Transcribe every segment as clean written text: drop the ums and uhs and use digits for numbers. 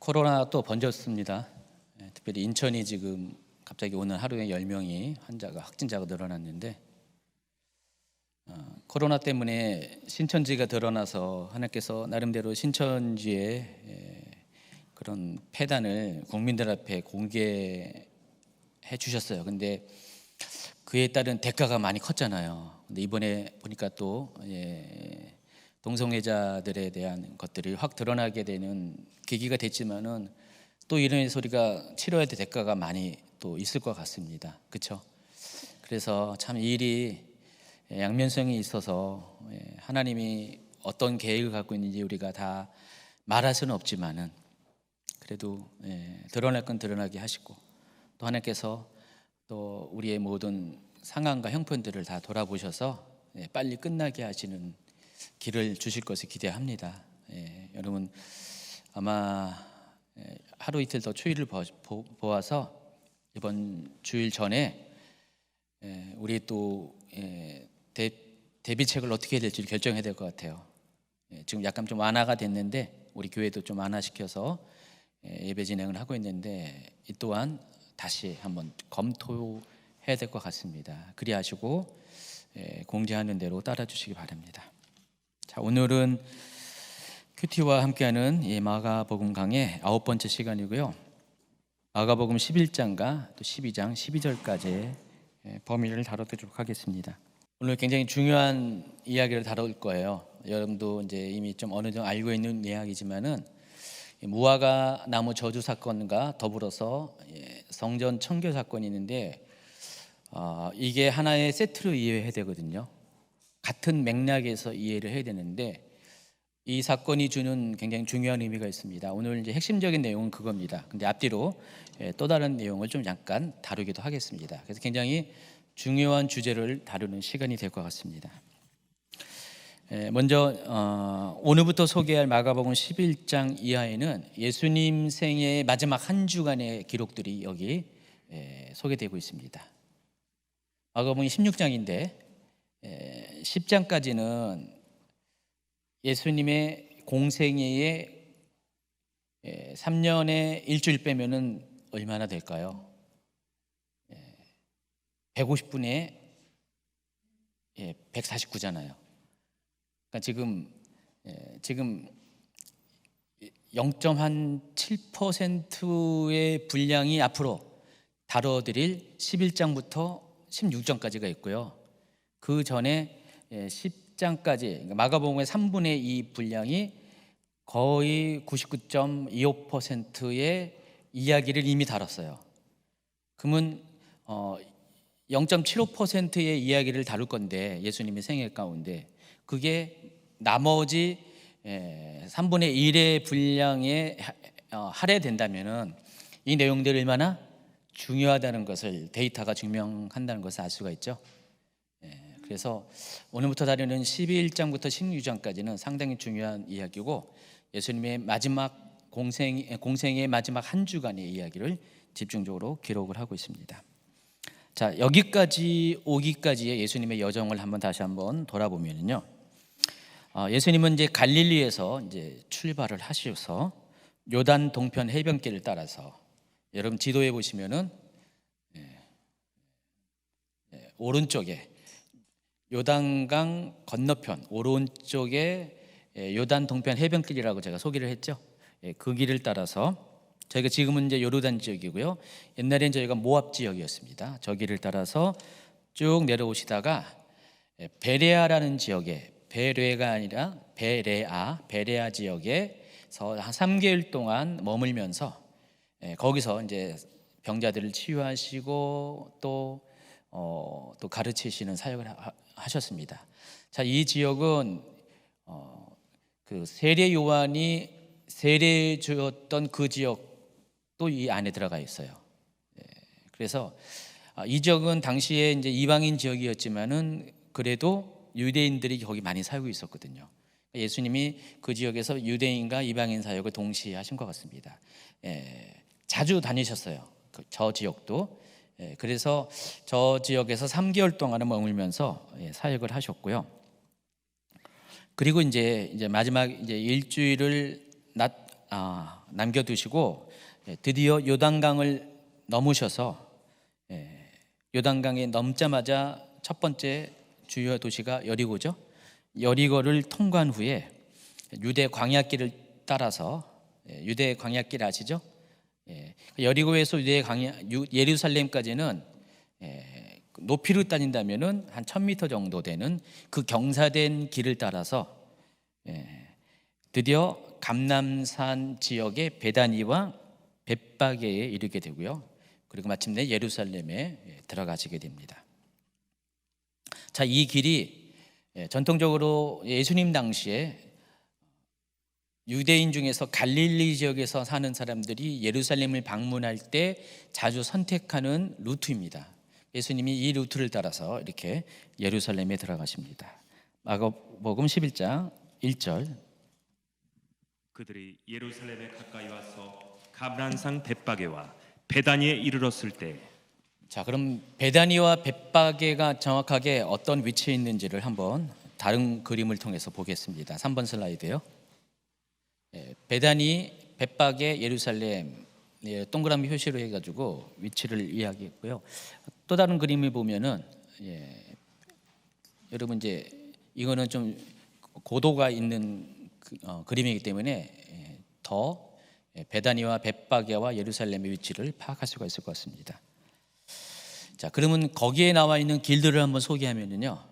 코로나 또 번졌습니다. 특별히 인천이 지금 갑자기 오늘 하루에 10명이 확진자가 늘어났는데, 코로나 때문에 신천지가 드러나서 하나님께서 나름대로 신천지의 그런 폐단을 국민들 앞에 공개해 주셨어요. 근데 그에 따른 대가가 많이 컸잖아요. 근데 이번에 보니까 또 동성애자들에 대한 것들이 확 드러나게 되는 계기가 됐지만은 또 이런 소리가 치러야 될 대가가 많이 또 있을 것 같습니다. 그렇죠? 그래서 참 이 일이 양면성이 있어서 하나님이 어떤 계획을 갖고 있는지 우리가 다 말할 수는 없지만은 그래도 드러날 건 드러나게 하시고, 또 하나님께서 또 우리의 모든 상황과 형편들을 다 돌아보셔서 빨리 끝나게 하시는 길을 주실 것을 기대합니다. 여러분 아마 하루 이틀 더 추위를 보아서 이번 주일 전에 우리 또 대비책을 어떻게 해야 될지 결정해야 될 것 같아요. 지금 약간 좀 완화가 됐는데 우리 교회도 좀 완화시켜서 예배 진행을 하고 있는데, 이 또한 다시 한번 검토해야 될 것 같습니다. 그리하시고 공지하는 대로 따라주시기 바랍니다. 자, 오늘은 큐티와 함께하는 이 마가복음 강의 9번째 시간이고요. 마가복음 11장과 또 12장 12절까지의 범위를 다뤄보도록 하겠습니다. 오늘 굉장히 중요한 이야기를 다룰 거예요. 여러분도 이제 이미 좀 어느 정도 알고 있는 이야기지만은 무화과 나무 저주 사건과 더불어서 성전 청교 사건이 있는데, 이게 하나의 세트로 이해해야 되거든요. 같은 맥락에서 이해를 해야 되는데 이 사건이 주는 굉장히 중요한 의미가 있습니다. 오늘 이제 핵심적인 내용은 그겁니다. 근데 앞뒤로 또 다른 내용을 좀 잠깐 다루기도 하겠습니다. 그래서 굉장히 중요한 주제를 다루는 시간이 될 것 같습니다. 먼저 오늘부터 소개할 마가복음 11장 이하에는 예수님 생애의 마지막 한 주간의 기록들이 여기 소개되고 있습니다. 마가복음이 16장인데 10장까지는 예수님의 공생애의 3년에 일주일 빼면은 얼마나 될까요? 150분의 149잖아요. 그러니까 지금 0.7%의 분량이 앞으로 다뤄드릴 11장부터 16장까지가 있고요. 그 전에 10장까지, 그러니까 마가복음의 3분의 2 분량이 거의 99.25%의 이야기를 이미 다뤘어요. 그러면 0.75%의 이야기를 다룰 건데, 예수님의 생애 가운데 그게 나머지 3분의 1의 분량에 할애된다면은 이 내용들이 얼마나 중요하다는 것을 데이터가 증명한다는 것을 알 수가 있죠. 그래서 오늘부터 다루는 11장부터 16장까지는 상당히 중요한 이야기고, 예수님의 마지막 공생의 마지막 한 주간의 이야기를 집중적으로 기록을 하고 있습니다. 자, 여기까지 오기까지의 예수님의 여정을 다시 한번 돌아보면요, 예수님은 이제 갈릴리에서 이제 출발을 하셔서 요단 동편 해변길을 따라서, 여러분 지도에 보시면은 오른쪽에 요단강 건너편 오른쪽에 요단 동편 해변길이라고 제가 소개를 했죠. 그 길을 따라서 저희가 지금은 이제 요르단 지역이고요. 옛날엔 저희가 모압 지역이었습니다. 저 길을 따라서 쭉 내려오시다가 베레아라는 지역에, 베레가 아니라 베레아 지역에서 한 3개월 동안 머물면서 거기서 이제 병자들을 치유하시고 또 가르치시는 사역을 하셨습니다. 자, 이 지역은 그 세례 요한이 세례 주었던 그 지역도 이 안에 들어가 있어요. 그래서 이 지역은 당시에 이제 이방인 지역이었지만은 그래도 유대인들이 거기 많이 살고 있었거든요. 예수님이 그 지역에서 유대인과 이방인 사역을 동시에 하신 것 같습니다. 자주 다니셨어요. 저 지역도. 그래서 저 지역에서 3개월 동안은 머물면서 사역을 하셨고요. 그리고 이제 마지막 이제 일주일을 남겨두시고 드디어 요단강을 넘으셔서 요단강에 넘자마자 첫 번째 주요 도시가 여리고죠. 여리고를 통과한 후에 유대 광야길을 따라서 유대 광야길 아시죠? 여리고에서 예루살렘까지는 높이로 따진다면은 한 1000m 정도 되는 그 경사된 길을 따라서 드디어 감람산 지역의 베다니와 벳바게에 이르게 되고요. 그리고 마침내 예루살렘에 들어가시게 됩니다. 자, 이 길이 전통적으로 예수님 당시에 유대인 중에서 갈릴리 지역에서 사는 사람들이 예루살렘을 방문할 때 자주 선택하는 루트입니다. 예수님이 이 루트를 따라서 이렇게 예루살렘에 들어가십니다. 마가복음 11장 1절. 그들이 예루살렘에 가까이 와서 감람산 벳바게와 베다니에 이르렀을 때, 자, 그럼 베다니와 벳바게가 정확하게 어떤 위치에 있는지를 한번 다른 그림을 통해서 보겠습니다. 3번 슬라이드요. 베다니, 벳바게, 예루살렘 동그라미 표시로 해가지고 위치를 이야기했고요. 또 다른 그림을 보면은 여러분 이제 이거는 좀 고도가 있는 그림이기 때문에 더 베다니와 벳바게와 예루살렘의 위치를 파악할 수가 있을 것 같습니다. 자, 그러면 거기에 나와 있는 길들을 한번 소개하면은요.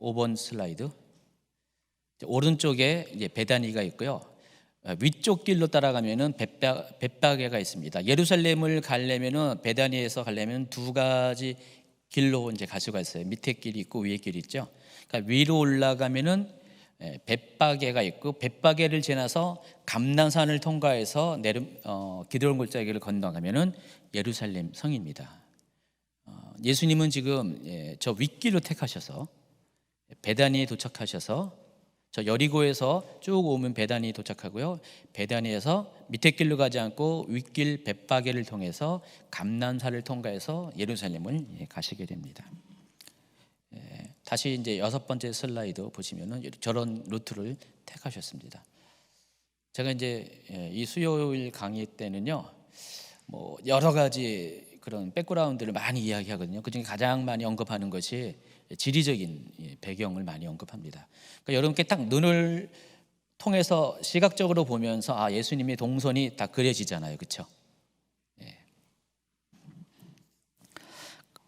5번 슬라이드. 오른쪽에 이제 베다니가 있고요. 위쪽 길로 따라가면은 벳바게가 있습니다. 예루살렘을 가려면은 베다니에서 가려면 두 가지 길로 이제 갈 수가 있어요. 밑에 길이 있고 위에 길이 있죠. 그러니까 위로 올라가면은 벳바게가 있고 벳바게를 지나서 감람산을 통과해서 기드론 골짜기를 건너가면은 예루살렘 성입니다. 예수님은 지금 저 윗길로 택하셔서 베다니에 도착하셔서 저 여리고에서 쭉 오면 베다니 도착하고요. 베다니에서 밑에 길로 가지 않고 윗길 벳바게를 통해서 감람산을 통과해서 예루살렘을 가시게 됩니다. 다시 이제 6번째 슬라이드 보시면은 저런 루트를 택하셨습니다. 제가 이제 이 수요일 강의 때는요, 뭐 여러 가지 그런 백그라운드를 많이 이야기하거든요. 그중에 가장 많이 언급하는 것이 지리적인 배경을 많이 언급합니다. 그러니까 여러분께 딱 눈을 통해서 시각적으로 보면서 예수님의 동선이 다 그려지잖아요, 그렇죠?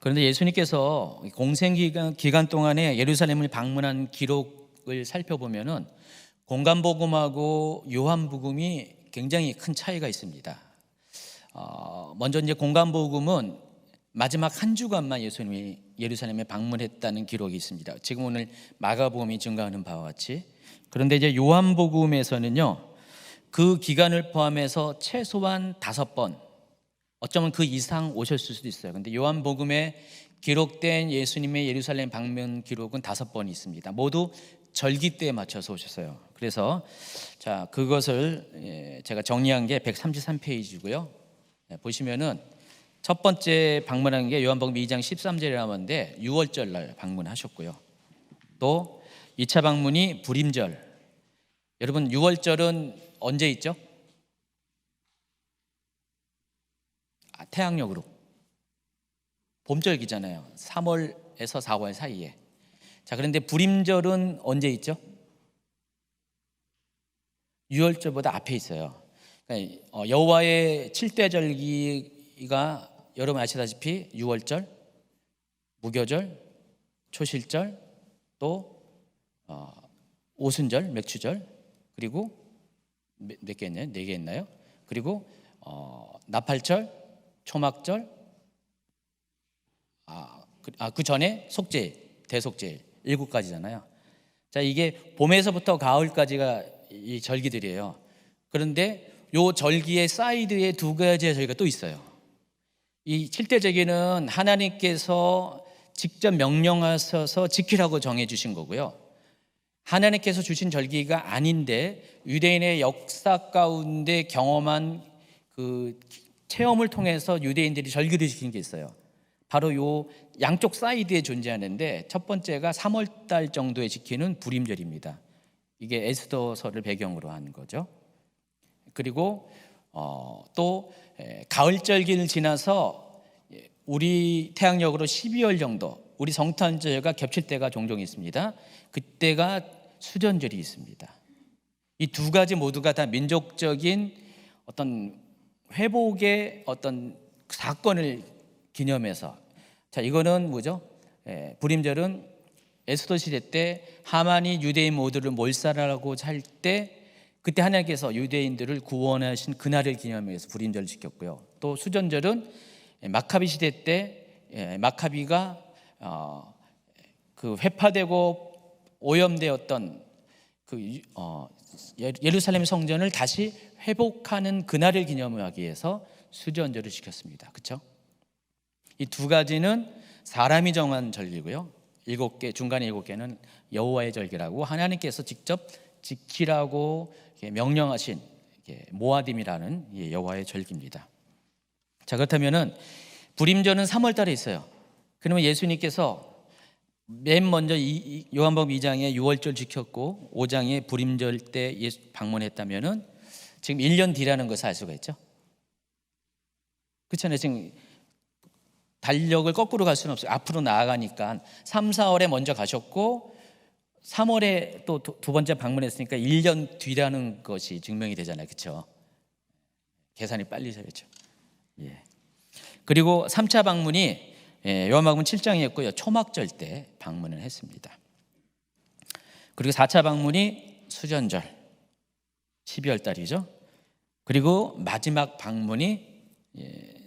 그런데 예수님께서 공생 기간 동안에 예루살렘을 방문한 기록을 살펴보면은 공간복음하고 요한복음이 굉장히 큰 차이가 있습니다. 먼저 이제 공간복음은 마지막 한 주간만 예수님이 예루살렘에 방문했다는 기록이 있습니다. 지금 오늘 마가복음이 증가하는 바와 같이. 그런데 이제 요한복음에서는요, 그 기간을 포함해서 최소한 5번, 어쩌면 그 이상 오셨을 수도 있어요. 근데 요한복음에 기록된 예수님의 예루살렘 방문 기록은 5번이 있습니다. 모두 절기 때에 맞춰서 오셨어요. 그래서 자, 그것을 제가 정리한 게 133페이지고요. 보시면은 첫 번째 방문한 게 요한복음 2장 13절에 나오는데 6월절 날 방문하셨고요. 또 2차 방문이 불임절. 여러분 6월절은 언제 있죠? 태양력으로 봄절기잖아요. 3월에서 4월 사이에. 자, 그런데 불임절은 언제 있죠? 6월절보다 앞에 있어요. 그러니까 여호와의 7대 절기가 여러분 아시다시피 6월절, 무교절, 초실절, 또 오순절, 맥추절, 그리고 몇 개 있나요? 4개 있나요? 그리고 나팔절, 초막절, 그 전에 속죄일, 대속죄일 7가지잖아요. 자, 이게 봄에서부터 가을까지가 이 절기들이에요. 그런데 요 절기의 사이드에 2가지의 절기가 또 있어요. 이 7대 절기는 하나님께서 직접 명령하셔서 지키라고 정해 주신 거고요. 하나님께서 주신 절기가 아닌데 유대인의 역사 가운데 경험한 그 체험을 통해서 유대인들이 절기를 지킨 게 있어요. 바로 요 양쪽 사이드에 존재하는데 첫 번째가 3월 달 정도에 지키는 불임절입니다. 이게 에스더서를 배경으로 한 거죠. 그리고 또 가을절기를 지나서 우리 태양력으로 12월 정도 우리 성탄절과 겹칠 때가 종종 있습니다. 그때가 수전절이 있습니다. 이 두 가지 모두가 다 민족적인 어떤 회복의 어떤 사건을 기념해서, 자, 이거는 뭐죠? 불임절은 에스더 시대 때 하만이 유대인 모두를 몰살하라고 할 때 그때 하나님께서 유대인들을 구원하신 그날을 기념해서 불임절을 지켰고요. 또 수전절은 마카비 시대 때 마카비가 그 회파되고 오염되었던 그 예루살렘 성전을 다시 회복하는 그날을 기념하기 위해서 수전절을 지켰습니다. 그렇죠? 이 두 가지는 사람이 정한 절기고요. 7개, 중간에 7개는 여호와의 절기라고 하나님께서 직접 지키라고 명령하신 모아딤이라는 여호와의 절기입니다. 자, 그렇다면은 불임절은 3월 달에 있어요. 그러면 예수님께서 맨 먼저 요한복음 2장에 6월절 지켰고 5장에 불임절 때 방문했다면은 지금 1년 뒤라는 것을 알 수가 있죠. 그렇잖아요. 지금 달력을 거꾸로 갈 수는 없어요. 앞으로 나아가니까 3, 4월에 먼저 가셨고 3월에 또 두 번째 방문했으니까 1년 뒤라는 것이 증명이 되잖아요. 그렇죠? 계산이 빨리 되겠죠. 예. 그리고 3차 방문이 요한복음 7장이었고요. 초막절 때 방문을 했습니다. 그리고 4차 방문이 수전절 12월 달이죠. 그리고 마지막 방문이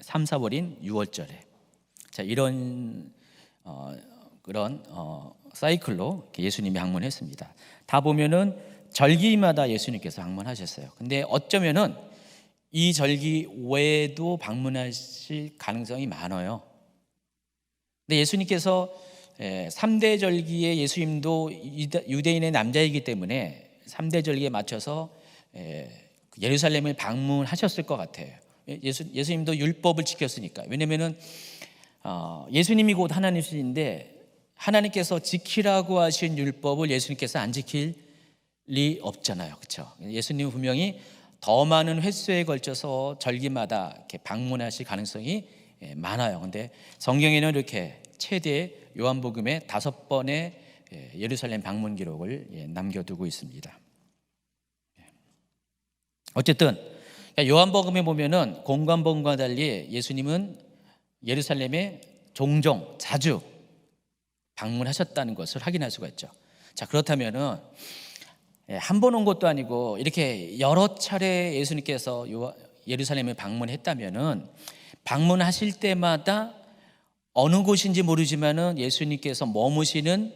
3, 4월인 6월절에. 자, 이런 그런 사이클로 예수님이 방문했습니다. 다 보면은 절기마다 예수님께서 방문하셨어요. 근데 어쩌면은 이 절기 외에도 방문하실 가능성이 많아요. 근데 예수님께서 3대 절기에 예수님도 유대인의 남자이기 때문에 3대 절기에 맞춰서 예루살렘을 방문하셨을 것 같아요. 예수님도 율법을 지켰으니까. 왜냐면은 예수님이 곧 하나님이신데 하나님께서 지키라고 하신 율법을 예수님께서 안 지킬 리 없잖아요. 그렇죠? 예수님은 분명히 더 많은 횟수에 걸쳐서 절기마다 이렇게 방문하실 가능성이 많아요. 근데 성경에는 이렇게 최대 요한복음에 5번의 예루살렘 방문 기록을 남겨두고 있습니다. 어쨌든 요한복음에 보면은 공관복음과 달리 예수님은 예루살렘에 종종 자주 방문하셨다는 것을 확인할 수가 있죠. 자, 그렇다면은 한 번 온 것도 아니고 이렇게 여러 차례 예수님께서 예루살렘에 방문했다면은 방문하실 때마다 어느 곳인지 모르지만은 예수님께서 머무시는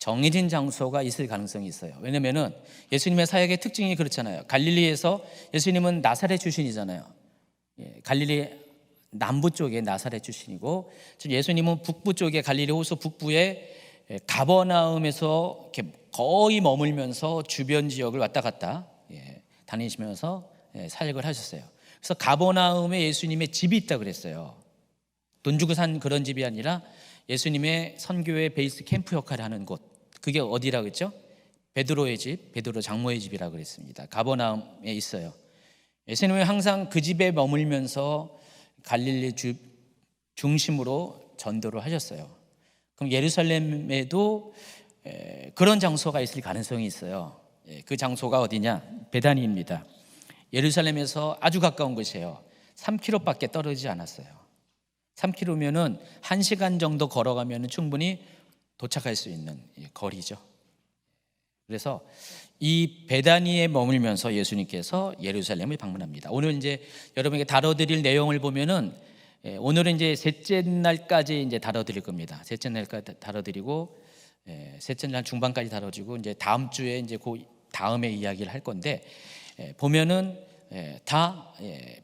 정해진 장소가 있을 가능성이 있어요. 왜냐면은 예수님의 사역의 특징이 그렇잖아요. 갈릴리에서 예수님은 나사렛 출신이잖아요. 갈릴리 남부 쪽에 나사렛 출신이고, 지금 예수님은 북부 쪽에 갈릴리 호수 북부에 가버나움에서 이렇게 거의 머물면서 주변 지역을 왔다 갔다 다니시면서 사역을 하셨어요. 그래서 가버나움에 예수님의 집이 있다 그랬어요. 돈 주고 산 그런 집이 아니라 예수님의 선교의 베이스 캠프 역할을 하는 곳. 그게 어디라고 했죠? 베드로의 집, 베드로 장모의 집이라고 그랬습니다. 가버나움에 있어요. 예수님은 항상 그 집에 머물면서 갈릴리 중심으로 전도를 하셨어요. 그럼 예루살렘에도 그런 장소가 있을 가능성이 있어요. 그 장소가 어디냐? 베다니입니다. 예루살렘에서 아주 가까운 곳이에요. 3km밖에 떨어지지 않았어요. 3km면은 1시간 정도 걸어가면 충분히 도착할 수 있는 거리죠. 그래서 이 베다니에 머물면서 예수님께서 예루살렘을 방문합니다. 오늘 이제 여러분에게 다뤄드릴 내용을 보면은 오늘은 이제 셋째 날까지 이제 다뤄드릴 겁니다. 셋째 날까지 다뤄드리고 셋째 날 중반까지 다뤄지고 이제 다음 주에 이제 그 다음에 이야기를 할 건데 보면은 다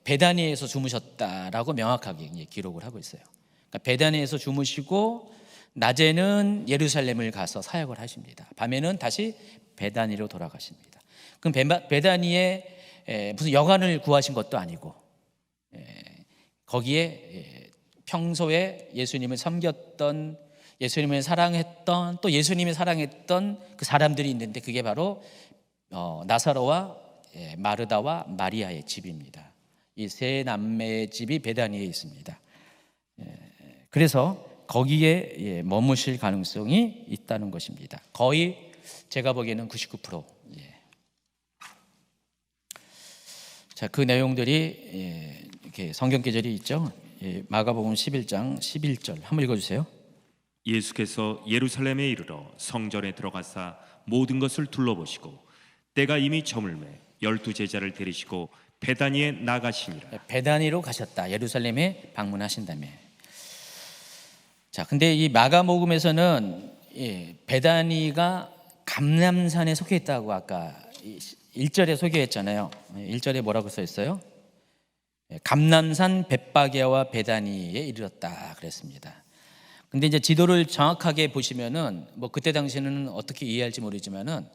베다니에서 주무셨다라고 명확하게 기록을 하고 있어요. 그러니까 베다니에서 주무시고 낮에는 예루살렘을 가서 사역을 하십니다. 밤에는 다시 베다니로 돌아가십니다. 그럼 베다니에 무슨 여관을 구하신 것도 아니고 거기에 평소에 예수님을 섬겼던, 예수님을 사랑했던, 또 예수님이 사랑했던 그 사람들이 있는데 그게 바로 나사로와 마르다와 마리아의 집입니다. 이 세 남매의 집이 베다니에 있습니다. 그래서 거기에 머무실 가능성이 있다는 것입니다. 거의 제가 보기에는 99%. 자, 그 내용들이 이렇게 성경 구절이 있죠. 마가복음 11장 11절 한번 읽어주세요. 예수께서 예루살렘에 이르러 성전에 들어가사 모든 것을 둘러보시고 때가 이미 저물매 12 제자를 데리시고 베다니에 나가시니라. 베다니로 가셨다. 예루살렘에 방문하신 다음에. 자, 근데 이 마가복음에서는 베다니가 감람산에 속해 있다고 아까 1절에 소개했잖아요. 1절에 뭐라고 써 있어요? 감람산 벳바게와 베다니에 이르렀다 그랬습니다. 근데 이제 지도를 정확하게 보시면은 뭐 그때 당시에는 어떻게 이해할지 모르지만은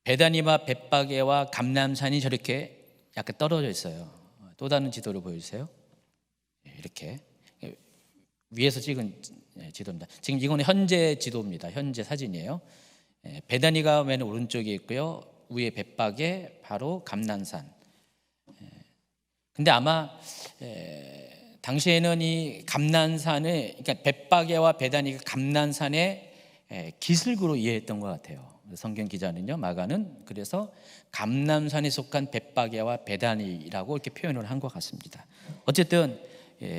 베다니와 벳바게와 감람산이 저렇게 약간 떨어져 있어요. 또 다른 지도를 보여주세요. 이렇게 위에서 찍은 지도입니다. 지금 이거는 현재 지도입니다. 현재 사진이에요. 베다니가 맨 오른쪽에 있고요. 위에 벳바게 바로 감람산. 근데 아마 당시에는 이 감람산을 그러니까 벳바게와 베다니가 감람산의 기슭으로 이해했던 것 같아요. 성경 기자는요, 마가는 그래서 감람산에 속한 벳바게와 베다니라고 이렇게 표현을 한 것 같습니다. 어쨌든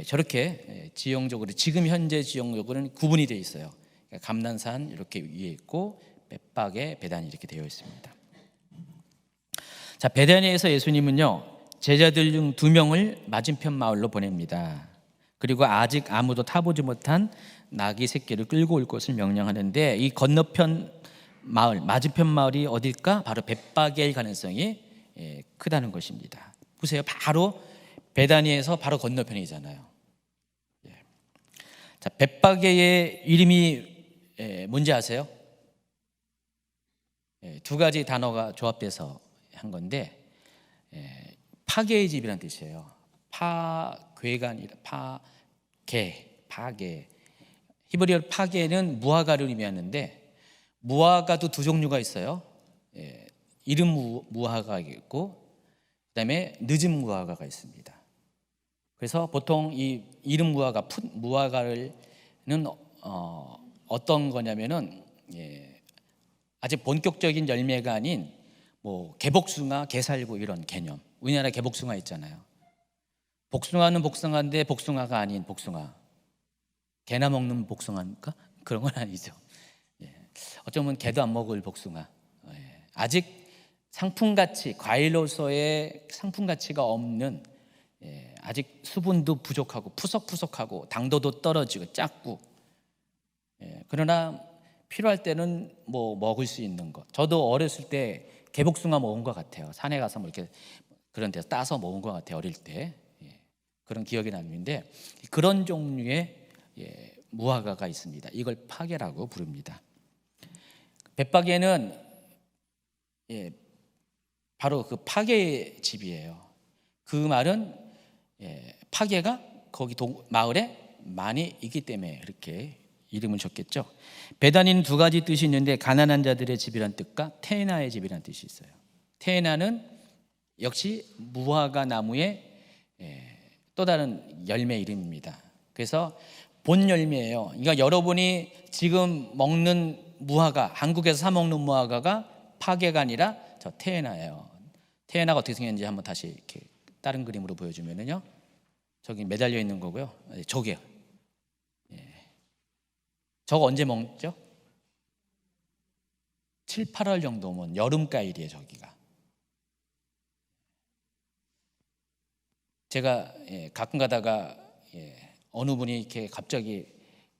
저렇게 지형적으로 지금 현재 지형적으로는 구분이 되어 있어요. 그러니까 감람산 이렇게 위에 있고 벳바게, 베다니 이렇게 되어 있습니다. 자, 베다니에서 예수님은요 제자들 중 2명을 맞은편 마을로 보냅니다. 그리고 아직 아무도 타보지 못한 나귀 새끼를 끌고 올 것을 명령하는데 이 건너편 마을, 맞은편 마을이 어딜까? 바로 벳바게일 가능성이 크다는 것입니다. 보세요. 바로 베다니에서 바로 건너편이잖아요. 자, 벳바게의 이름이 뭔지 아세요? 2가지 단어가 조합돼서 한 건데 파괴의 집이란 뜻이에요. 파괴가 아니라 파괴. 히브리어 파괴는 무화과를 의미하는데 무화과도 2 종류가 있어요. 이른 무화과가 있고 그다음에 늦은 무화과가 있습니다. 그래서 보통 이 이른 무화과, 풋 무화과는 어떤 거냐면은 아직 본격적인 열매가 아닌 뭐 개복숭아, 개살구 이런 개념. 우리나라 개복숭아 있잖아요. 복숭아는 복숭아인데 복숭아가 아닌 복숭아. 개나 먹는 복숭아입니까? 그런 건 아니죠. 어쩌면 개도 안 먹을 복숭아. 아직 상품가치, 과일로서의 상품가치가 없는 아직 수분도 부족하고 푸석푸석하고 당도도 떨어지고 작고 그러나 필요할 때는 뭐 먹을 수 있는 것. 저도 어렸을 때 개복숭아 먹은 것 같아요. 산에 가서 뭐 이렇게 그런 데서 따서 먹은 것 같아요. 어릴 때 그런 기억이 나는데 그런 종류의 무화과가 있습니다. 이걸 파괴라고 부릅니다. 벳바게는 바로 그 파괴의 집이에요. 그 말은 파괴가 거기 마을에 많이 있기 때문에 이렇게 이름을 줬겠죠. 베다니는 2가지 뜻이 있는데 가난한 자들의 집이란 뜻과 테나의 집이란 뜻이 있어요. 테나는 역시 무화과 나무의 또 다른 열매 이름입니다. 그래서 본 열매예요. 그러니까 여러분이 지금 먹는 무화과, 한국에서 사 먹는 무화과가 파괴가 아니라 저 테나예요. 테나가 어떻게 생겼는지 한번 다시 이렇게 다른 그림으로 보여주면은요, 저기 매달려 있는 거고요. 저게요. 저거 언제 먹죠? 7, 8월 정도면 여름가을이에요. 저기가. 제가 가끔 가다가 어느 분이 이렇게 갑자기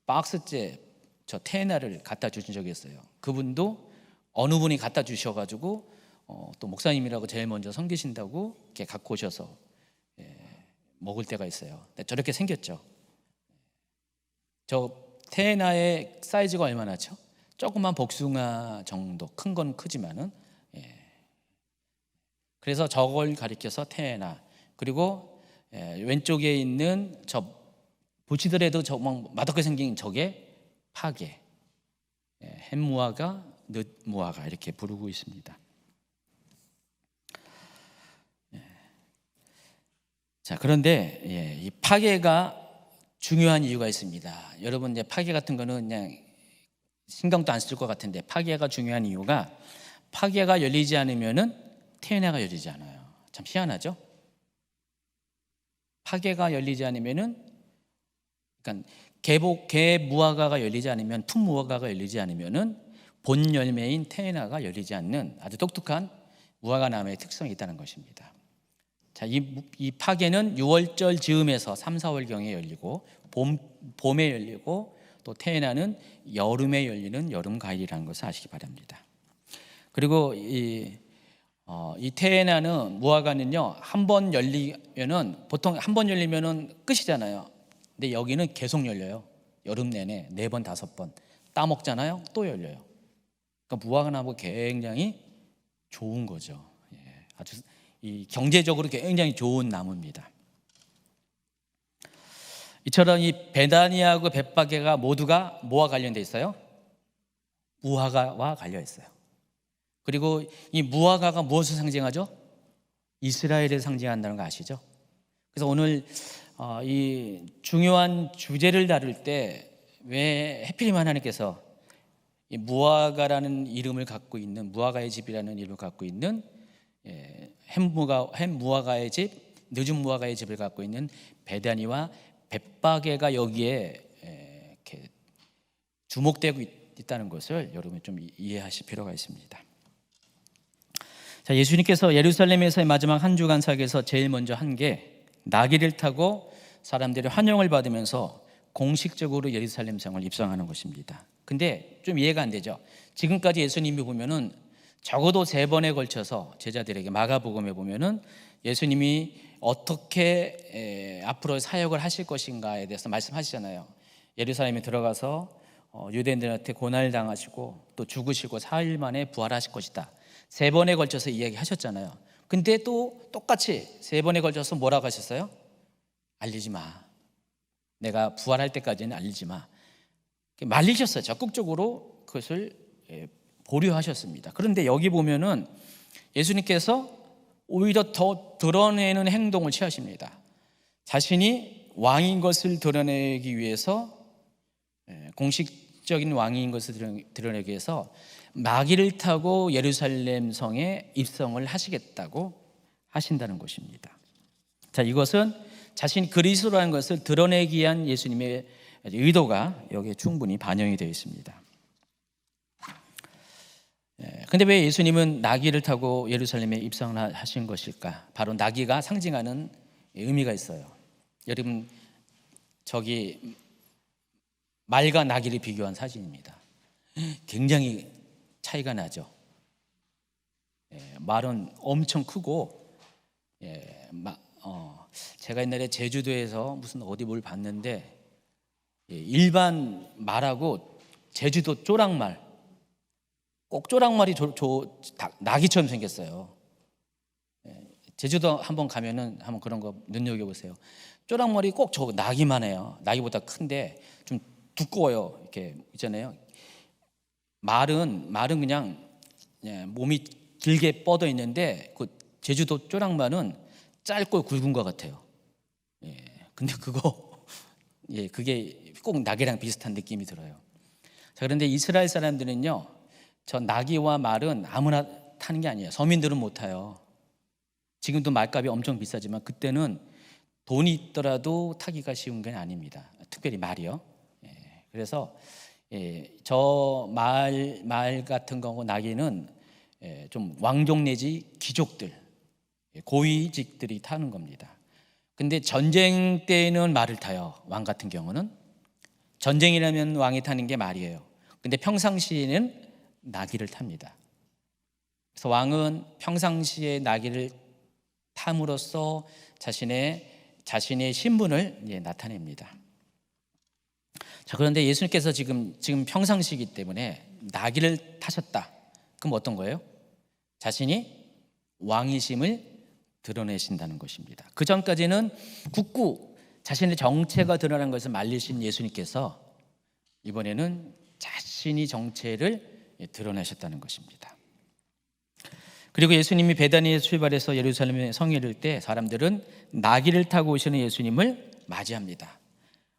박스째 저 테나를 갖다 주신 적이 있어요. 그분도 어느 분이 갖다 주셔가지고 또 목사님이라고 제일 먼저 섬기신다고 이렇게 갖고 오셔서 먹을 때가 있어요. 저렇게 생겼죠. 저 테나의 사이즈가 얼마나죠? 조그만 복숭아 정도, 큰 건 크지만은 그래서 저걸 가리켜서 테나. 그리고 왼쪽에 있는 저 보시더라도 저 맛없게 생긴 저게 파괴, 햇무화과, 늦무화과 이렇게 부르고 있습니다. 자, 그런데 이 파괴가 중요한 이유가 있습니다. 여러분, 이제 파괴 같은 거는 그냥 신경도 안 쓸 것 같은데, 파괴가 중요한 이유가, 파괴가 열리지 않으면은 태어나가 열리지 않아요. 참 희한하죠? 파괴가 열리지 않으면은, 그러니까 개무화과가 열리지 않으면, 품무화과가 열리지 않으면은 본 열매인 태어나가 열리지 않는 아주 독특한 무화과나무의 특성이 있다는 것입니다. 자, 이 파괴는 6월절 즈음에서 3, 4월경에 열리고, 봄에 열리고, 또 태어나는 여름에 열리는 여름 과일이라는 것을 아시기 바랍니다. 그리고 이 태어나는 무화과는요, 한 번 열리면은, 보통 한 번 열리면은 끝이잖아요. 근데 여기는 계속 열려요. 여름 내내 4번, 5번 따먹잖아요. 또 열려요. 그러니까 무화과 나무 굉장히 좋은 거죠. 아주 이 경제적으로 굉장히 좋은 나무입니다. 이처럼 이 베다니하고 벳바게가 모두가 뭐와 관련돼 있어요? 무화과와 관련 있어요. 그리고 이 무화과가 무엇을 상징하죠? 이스라엘을 상징한다는 거 아시죠? 그래서 오늘 이 중요한 주제를 다룰 때 왜 해필이면 하나님께서 이 무화과라는 이름을 갖고 있는, 무화과의 집이라는 이름을 갖고 있는 햄무화과의 집, 늦은 무화과의 집을 갖고 있는 베다니와 벳바게가 여기에 이렇게 주목되고 있다는 것을 여러분 좀 이해하실 필요가 있습니다. 자, 예수님께서 예루살렘에서의 마지막 한 주간 사역에서 제일 먼저 한 게 나귀를 타고 사람들의 환영을 받으면서 공식적으로 예루살렘 성을 입성하는 것입니다. 근데 좀 이해가 안 되죠. 지금까지 예수님이 보면은 적어도 3번에 걸쳐서 제자들에게, 마가복음에 보면은 예수님이 어떻게 앞으로 사역을 하실 것인가에 대해서 말씀하시잖아요. 예루살렘에 들어가서 유대인들한테 고난을 당하시고 또 죽으시고 4일 만에 부활하실 것이다. 3번에 걸쳐서 이야기하셨잖아요. 근데 또 똑같이 3번에 걸쳐서 뭐라고 하셨어요? 알리지 마. 내가 부활할 때까지는 알리지 마. 말리셨어요. 적극적으로 그것을 보류하셨습니다. 그런데 여기 보면은 예수님께서 오히려 더 드러내는 행동을 취하십니다. 자신이 왕인 것을 드러내기 위해서, 공식적인 왕인 것을 드러내기 위해서 나귀를 타고 예루살렘 성에 입성을 하시겠다고 하신다는 것입니다. 자, 이것은 자신이 그리스도라는 것을 드러내기 위한 예수님의 의도가 여기에 충분히 반영이 되어 있습니다. 근데 왜 예수님은 나귀를 타고 예루살렘에 입성을 하신 것일까? 바로 나귀가 상징하는 의미가 있어요. 여러분, 저기 말과 나귀를 비교한 사진입니다. 굉장히 차이가 나죠. 말은 엄청 크고, 제가 옛날에 제주도에서 무슨 어디 뭘 봤는데, 일반 말하고 제주도 쪼랑말, 꼭 쪼랑말이 나귀처럼 생겼어요. 제주도 한번 가면은 한번 그런 거 눈여겨보세요. 쪼랑말이 꼭 저 나귀만 해요. 나귀보다 큰데 좀 두꺼워요. 이렇게 있잖아요. 말은 그냥 몸이 길게 뻗어 있는데, 그 제주도 쪼랑말은 짧고 굵은 것 같아요. 근데 그게 꼭 나귀랑 비슷한 느낌이 들어요. 자, 그런데 이스라엘 사람들은요, 저 나귀와 말은 아무나 타는 게 아니에요. 서민들은 못 타요. 지금도 말값이 엄청 비싸지만 그때는 돈이 있더라도 타기가 쉬운 게 아닙니다. 특별히 말이요. 그래서 저 말 같은 경우 나귀는 좀 왕족 내지 귀족들, 고위직들이 타는 겁니다. 근데 전쟁 때는 말을 타요. 왕 같은 경우는 전쟁이라면 왕이 타는 게 말이에요. 근데 평상시에는 나귀를 탑니다. 그래서 왕은 평상시에 나귀를 탐으로써 자신의 신분을 나타냅니다. 자, 그런데 예수님께서 지금 평상시이기 때문에 나귀를 타셨다. 그럼 어떤 거예요? 자신이 왕이심을 드러내신다는 것입니다. 그 전까지는 굳고 자신의 정체가 드러난 것을 말리신 예수님께서 이번에는 자신이 정체를 드러내셨다는 것입니다. 그리고 예수님이 베다니에 출발해서 예루살렘에 성에 이를 때 사람들은 나귀를 타고 오시는 예수님을 맞이합니다.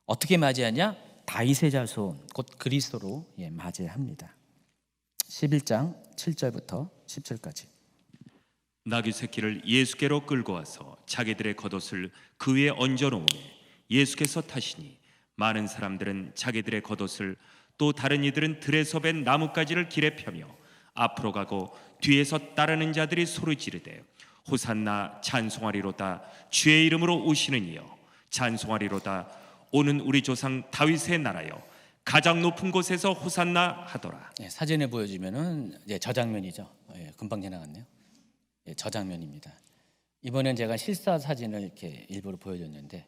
어떻게 맞이하냐? 다윗의 자손 곧 그리스도로 맞이합니다. 11장 7절부터 10절까지. 나귀 새끼를 예수께로 끌고 와서 자기들의 겉옷을 그 위에 얹어 놓으매 예수께서 타시니 많은 사람들은 자기들의 겉옷을 또 다른 이들은 들에서 벤 나뭇가지를 길에 펴며 앞으로 가고 뒤에서 따르는 자들이 소리 지르되 호산나 찬송하리로다 주의 이름으로 오시는 이여 찬송하리로다 오는 우리 조상 다윗의 나라여 가장 높은 곳에서 호산나 하더라. 사진에 보여주면은 저 장면이죠. 금방 지나갔네요. 저 장면입니다. 이번엔 제가 실사 사진을 이렇게 일부러 보여줬는데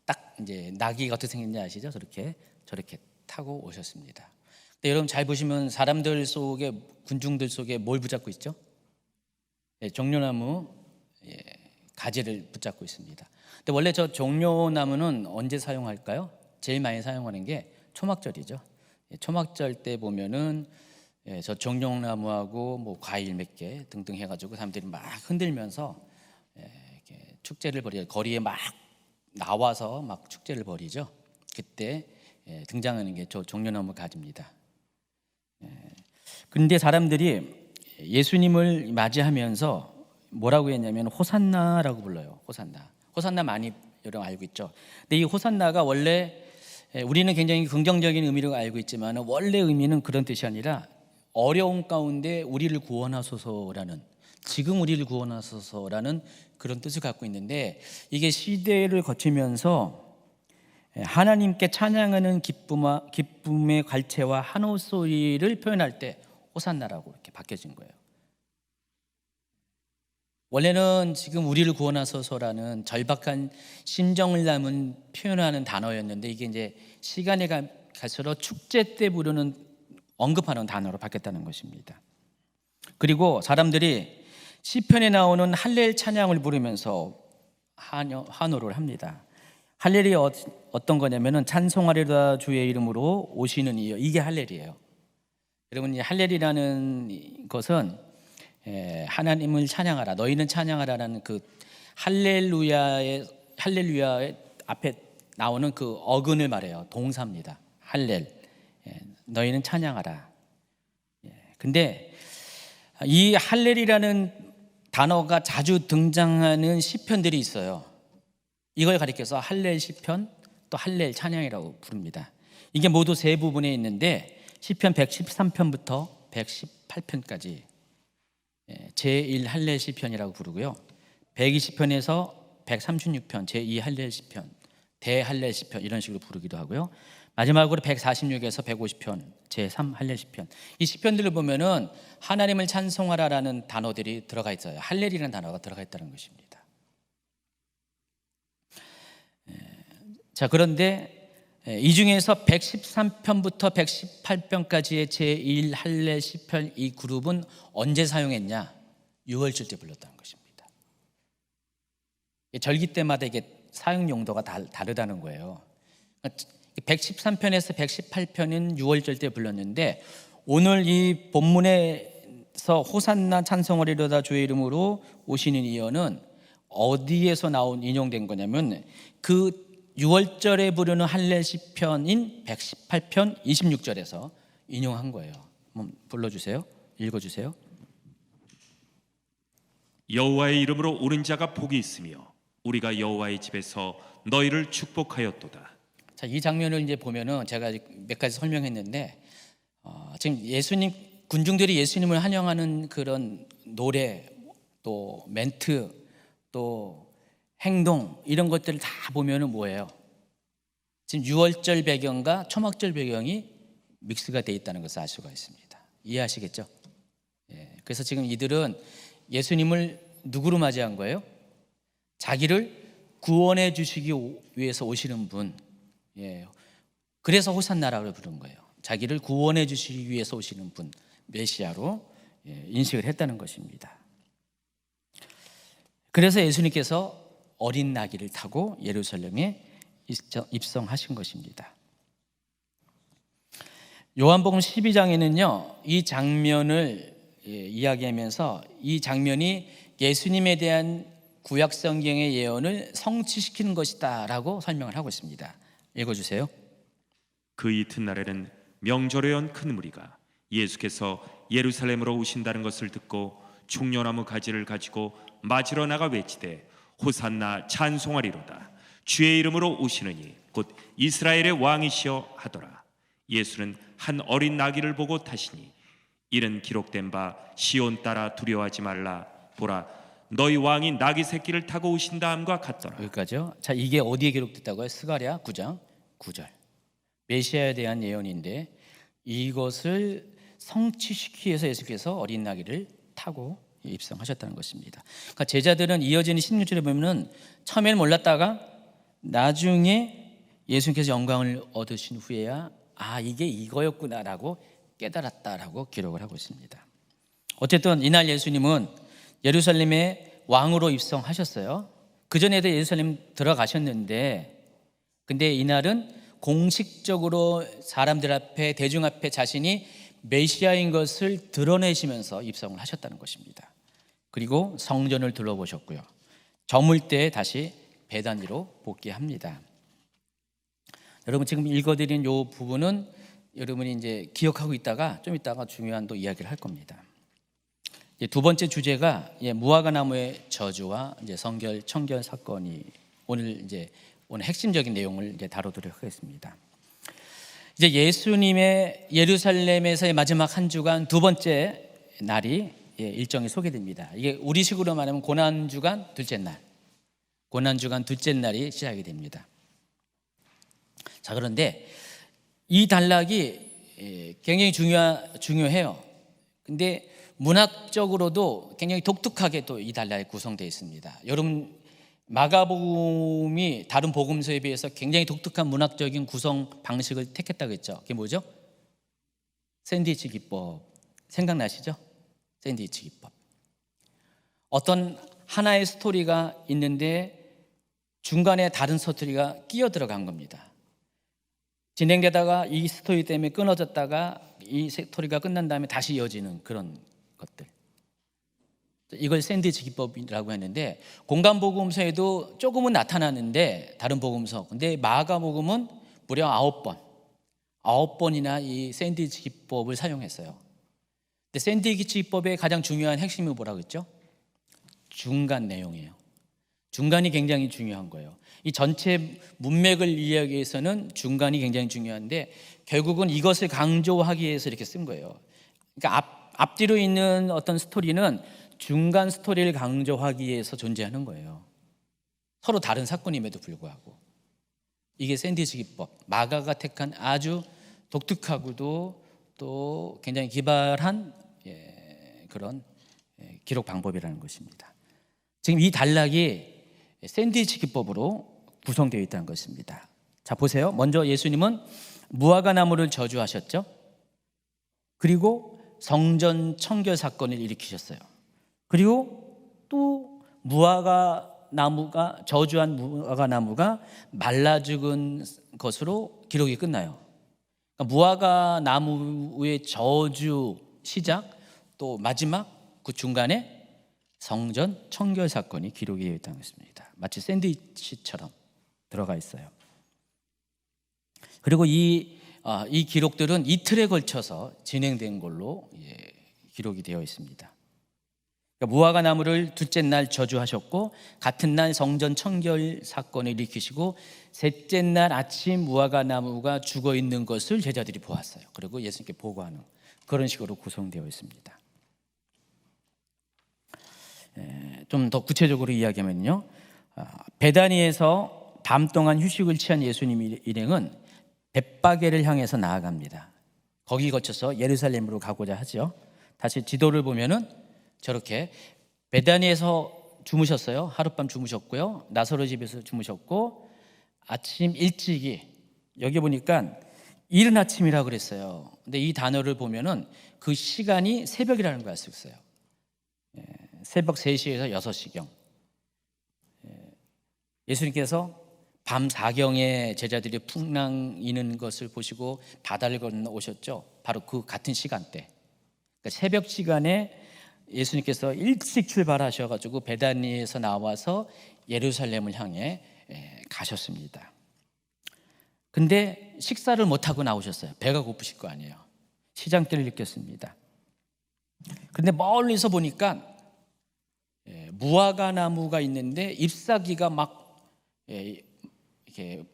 딱 이제 나귀가 어떻게 생긴지 아시죠? 저렇게 타고 오셨습니다. 근데 여러분 잘 보시면 사람들 속에 군중들 속에 뭘 붙잡고 있죠? 종려나무 가지를 붙잡고 있습니다. 근데 원래 저 종려나무는 언제 사용할까요? 제일 많이 사용하는 게 초막절이죠. 초막절 때 보면은 저 종려나무하고 뭐 과일 몇 개 등등 해가지고 사람들이 막 흔들면서 이렇게 축제를 벌여요. 거리에 막 나와서 막 축제를 벌이죠. 그때 등장하는 게 저 종려나무 가지입니다. 그런데 사람들이 예수님을 맞이하면서 뭐라고 했냐면 호산나라고 불러요. 호산나 많이 여러분 알고 있죠. 근데 이 호산나가 원래 우리는 굉장히 긍정적인 의미로 알고 있지만 원래 의미는 그런 뜻이 아니라 어려운 가운데 우리를 구원하소서라는, 지금 우리를 구원하소서라는 그런 뜻을 갖고 있는데, 이게 시대를 거치면서 하나님께 찬양하는 기쁨의 갈채와 한호 소리를 표현할 때 호산나라고 이렇게 바뀌어진 거예요. 원래는 지금 우리를 구원하소서라는 절박한 심정을 담은 표현하는 단어였는데, 이게 이제 시간이 갈수록 축제 때 부르는 언급하는 단어로 바뀌었다는 것입니다. 그리고 사람들이 시편에 나오는 할렐 찬양을 부르면서 한호를 합니다. 할렐이 어떤 거냐면은 찬송하리로다 주의 이름으로 오시는 이여, 이게 할렐이에요. 여러분, 이 할렐이라는 것은 하나님을 찬양하라, 너희는 찬양하라라는 그 할렐루야의 앞에 나오는 그 어근을 말해요. 동사입니다. 할렐, 너희는 찬양하라. 근데 이 할렐이라는 단어가 자주 등장하는 시편들이 있어요. 이걸 가리켜서 할렐 시편, 또 할렐 찬양이라고 부릅니다. 이게 모두 세 부분에 있는데 시편 113편부터 118편까지 제1 할렐 시편이라고 부르고요. 120편에서 136편 제2 할렐 시편, 대할렐 시편 이런 식으로 부르기도 하고요. 마지막으로 146에서 150편 제3 할렐 시편. 이 시편들을 보면은 하나님을 찬송하라라는 단어들이 들어가 있어요. 할렐이라는 단어가 들어가 있다는 것입니다. 자, 그런데 이 중에서 113편부터 118편까지의 제1 할렐 시편 이 그룹은 언제 사용했냐? 6월절 때 불렀다는 것입니다. 절기 때마다 이게 사용 용도가 다르다는 거예요. 113편에서 118편은 6월절 때 불렀는데, 오늘 이 본문에서 호산나 찬송하리로다 주의 이름으로 오시는 이여는 어디에서 인용된 거냐면 그 6월절에 부르는 할렐 시편인 118편 26절에서 인용한 거예요. 한번 불러주세요. 읽어주세요. 여호와의 이름으로 오는 자가 복이 있으며 우리가 여호와의 집에서 너희를 축복하였도다. 자, 이 장면을 이제 보면은 제가 몇 가지 설명했는데 지금 군중들이 예수님을 환영하는 그런 노래, 또 멘트, 또 행동, 이런 것들을 다 보면은 뭐예요? 지금 6월절 배경과 초막절 배경이 믹스가 되어 있다는 것을 알 수가 있습니다. 이해하시겠죠? 그래서 지금 이들은 예수님을 누구로 맞이한 거예요? 자기를 구원해 주시기 위해서 오시는 분. 그래서 호산나라고 부른 거예요. 자기를 구원해 주시기 위해서 오시는 분, 메시아로 인식을 했다는 것입니다. 그래서 예수님께서 어린 나귀를 타고 예루살렘에 입성하신 것입니다. 요한복음 12장에는요 이 장면을 이야기하면서 이 장면이 예수님에 대한 구약 성경의 예언을 성취시키는 것이다라고 설명을 하고 있습니다. 읽어주세요. 그 이튿날에는 명절에 온 큰 무리가 예수께서 예루살렘으로 오신다는 것을 듣고 종려나무 가지를 가지고 맞으러 나가 외치되 호산나 찬송하리로다. 주의 이름으로 오시느니 곧 이스라엘의 왕이시여 하더라. 예수는 한 어린 나귀를 보고 타시니 이는 기록된 바 시온 따라 두려워하지 말라. 보라, 너희 왕이 나귀 새끼를 타고 오신다 함과 같더라. 여기까지요. 자, 이게 어디에 기록됐다고요? 스가랴 9장 9절. 메시아에 대한 예언인데 이것을 성취시키기 위해서 예수께서 어린 나귀를 타고 입성하셨다는 것입니다. 그러니까 제자들은 이어지는 16절에 보면은 처음에는 몰랐다가 나중에 예수님께서 영광을 얻으신 후에야 이게 이거였구나라고 깨달았다라고 기록을 하고 있습니다. 어쨌든 이날 예수님은 예루살렘에 왕으로 입성하셨어요. 그전에도 예루살렘 들어가셨는데 근데 이날은 공식적으로 사람들 앞에 대중 앞에 자신이 메시아인 것을 드러내시면서 입성을 하셨다는 것입니다. 그리고 성전을 둘러보셨고요. 저물 때 다시 베다니로 복귀합니다. 여러분 지금 읽어드린 이 부분은 여러분이 이제 기억하고 있다가 좀 있다가 중요한 또 이야기를 할 겁니다. 두 번째 주제가 무화과 나무의 저주와 이제 성결 청결 사건이 오늘 핵심적인 내용을 이제 다루도록 하겠습니다. 이제 예수님의 예루살렘에서의 마지막 한 주간 두 번째 날이 일정이 소개됩니다. 이게 우리식으로 말하면 고난 주간 둘째 날, 고난 주간 둘째 날이 시작이 됩니다. 자, 그런데 이 단락이 굉장히 중요해요. 근데 문학적으로도 굉장히 독특하게 또 이 단락이 구성되어 있습니다. 여러분 마가복음이 다른 복음서에 비해서 굉장히 독특한 문학적인 구성 방식을 택했다고 했죠. 그게 뭐죠? 샌드위치 기법. 생각나시죠? 샌드위치 기법. 어떤 하나의 스토리가 있는데 중간에 다른 스토리가 끼어 들어간 겁니다. 진행되다가 이 스토리 때문에 끊어졌다가 이 스토리가 끝난 다음에 다시 이어지는 그런 것들. 이걸 샌드위치 기법이라고 했는데 공간복음서에도 조금은 나타나는데 다른 복음서, 근데 마가복음은 무려 9번이나 이 샌드위치 기법을 사용했어요. 근데 샌드위치 기법의 가장 중요한 핵심이 뭐라고 했죠? 중간 내용이에요. 중간이 굉장히 중요한 거예요. 이 전체 문맥을 이해하기 위해서는 중간이 굉장히 중요한데 결국은 이것을 강조하기 위해서 이렇게 쓴 거예요. 그러니까 앞뒤로 있는 어떤 스토리는 중간 스토리를 강조하기 위해서 존재하는 거예요. 서로 다른 사건임에도 불구하고. 이게 샌드위치 기법, 마가가 택한 아주 독특하고도 또 굉장히 기발한 그런 기록 방법이라는 것입니다. 지금 이 단락이 샌드위치 기법으로 구성되어 있다는 것입니다. 자, 보세요. 먼저 예수님은 무화과 나무를 저주하셨죠. 그리고 성전 청결 사건을 일으키셨어요. 그리고 또 저주한 무화과 나무가 말라 죽은 것으로 기록이 끝나요. 그러니까 무화과 나무의 저주 시작 또 마지막 그 중간에 성전 청결 사건이 기록이 되어 있다는 것입니다. 마치 샌드위치처럼 들어가 있어요. 그리고 이 기록들은 이틀에 걸쳐서 진행된 걸로 기록이 되어 있습니다. 그러니까 무화과 나무를 둘째 날 저주하셨고 같은 날 성전 청결 사건을 일으키시고 셋째 날 아침 무화과 나무가 죽어 있는 것을 제자들이 보았어요. 그리고 예수님께 보고하는 그런 식으로 구성되어 있습니다. 좀 더 구체적으로 이야기하면요, 베다니에서 밤 동안 휴식을 취한 예수님 일행은 벳바게를 향해서 나아갑니다. 거기 거쳐서 예루살렘으로 가고자 하죠. 다시 지도를 보면은 저렇게 베다니에서 주무셨어요. 하룻밤 주무셨고요. 나사로 집에서 주무셨고 아침 일찍이 여기 보니까 이른 아침이라고 그랬어요. 근데 이 단어를 보면은 그 시간이 새벽이라는 걸 알 수 있어요. 새벽 3시에서 6시경. 예수님께서 밤 4경에 제자들이 풍랑이는 것을 보시고 바다를 건너 오셨죠. 바로 그 같은 시간대. 그러니까 새벽 시간에 예수님께서 일찍 출발하셔가지고 베다니에서 나와서 예루살렘을 향해 가셨습니다. 근데 식사를 못하고 나오셨어요. 배가 고프실 거 아니에요. 시장길을 느꼈습니다. 근데 멀리서 보니까 무화과 나무가 있는데 잎사귀가 막 이렇게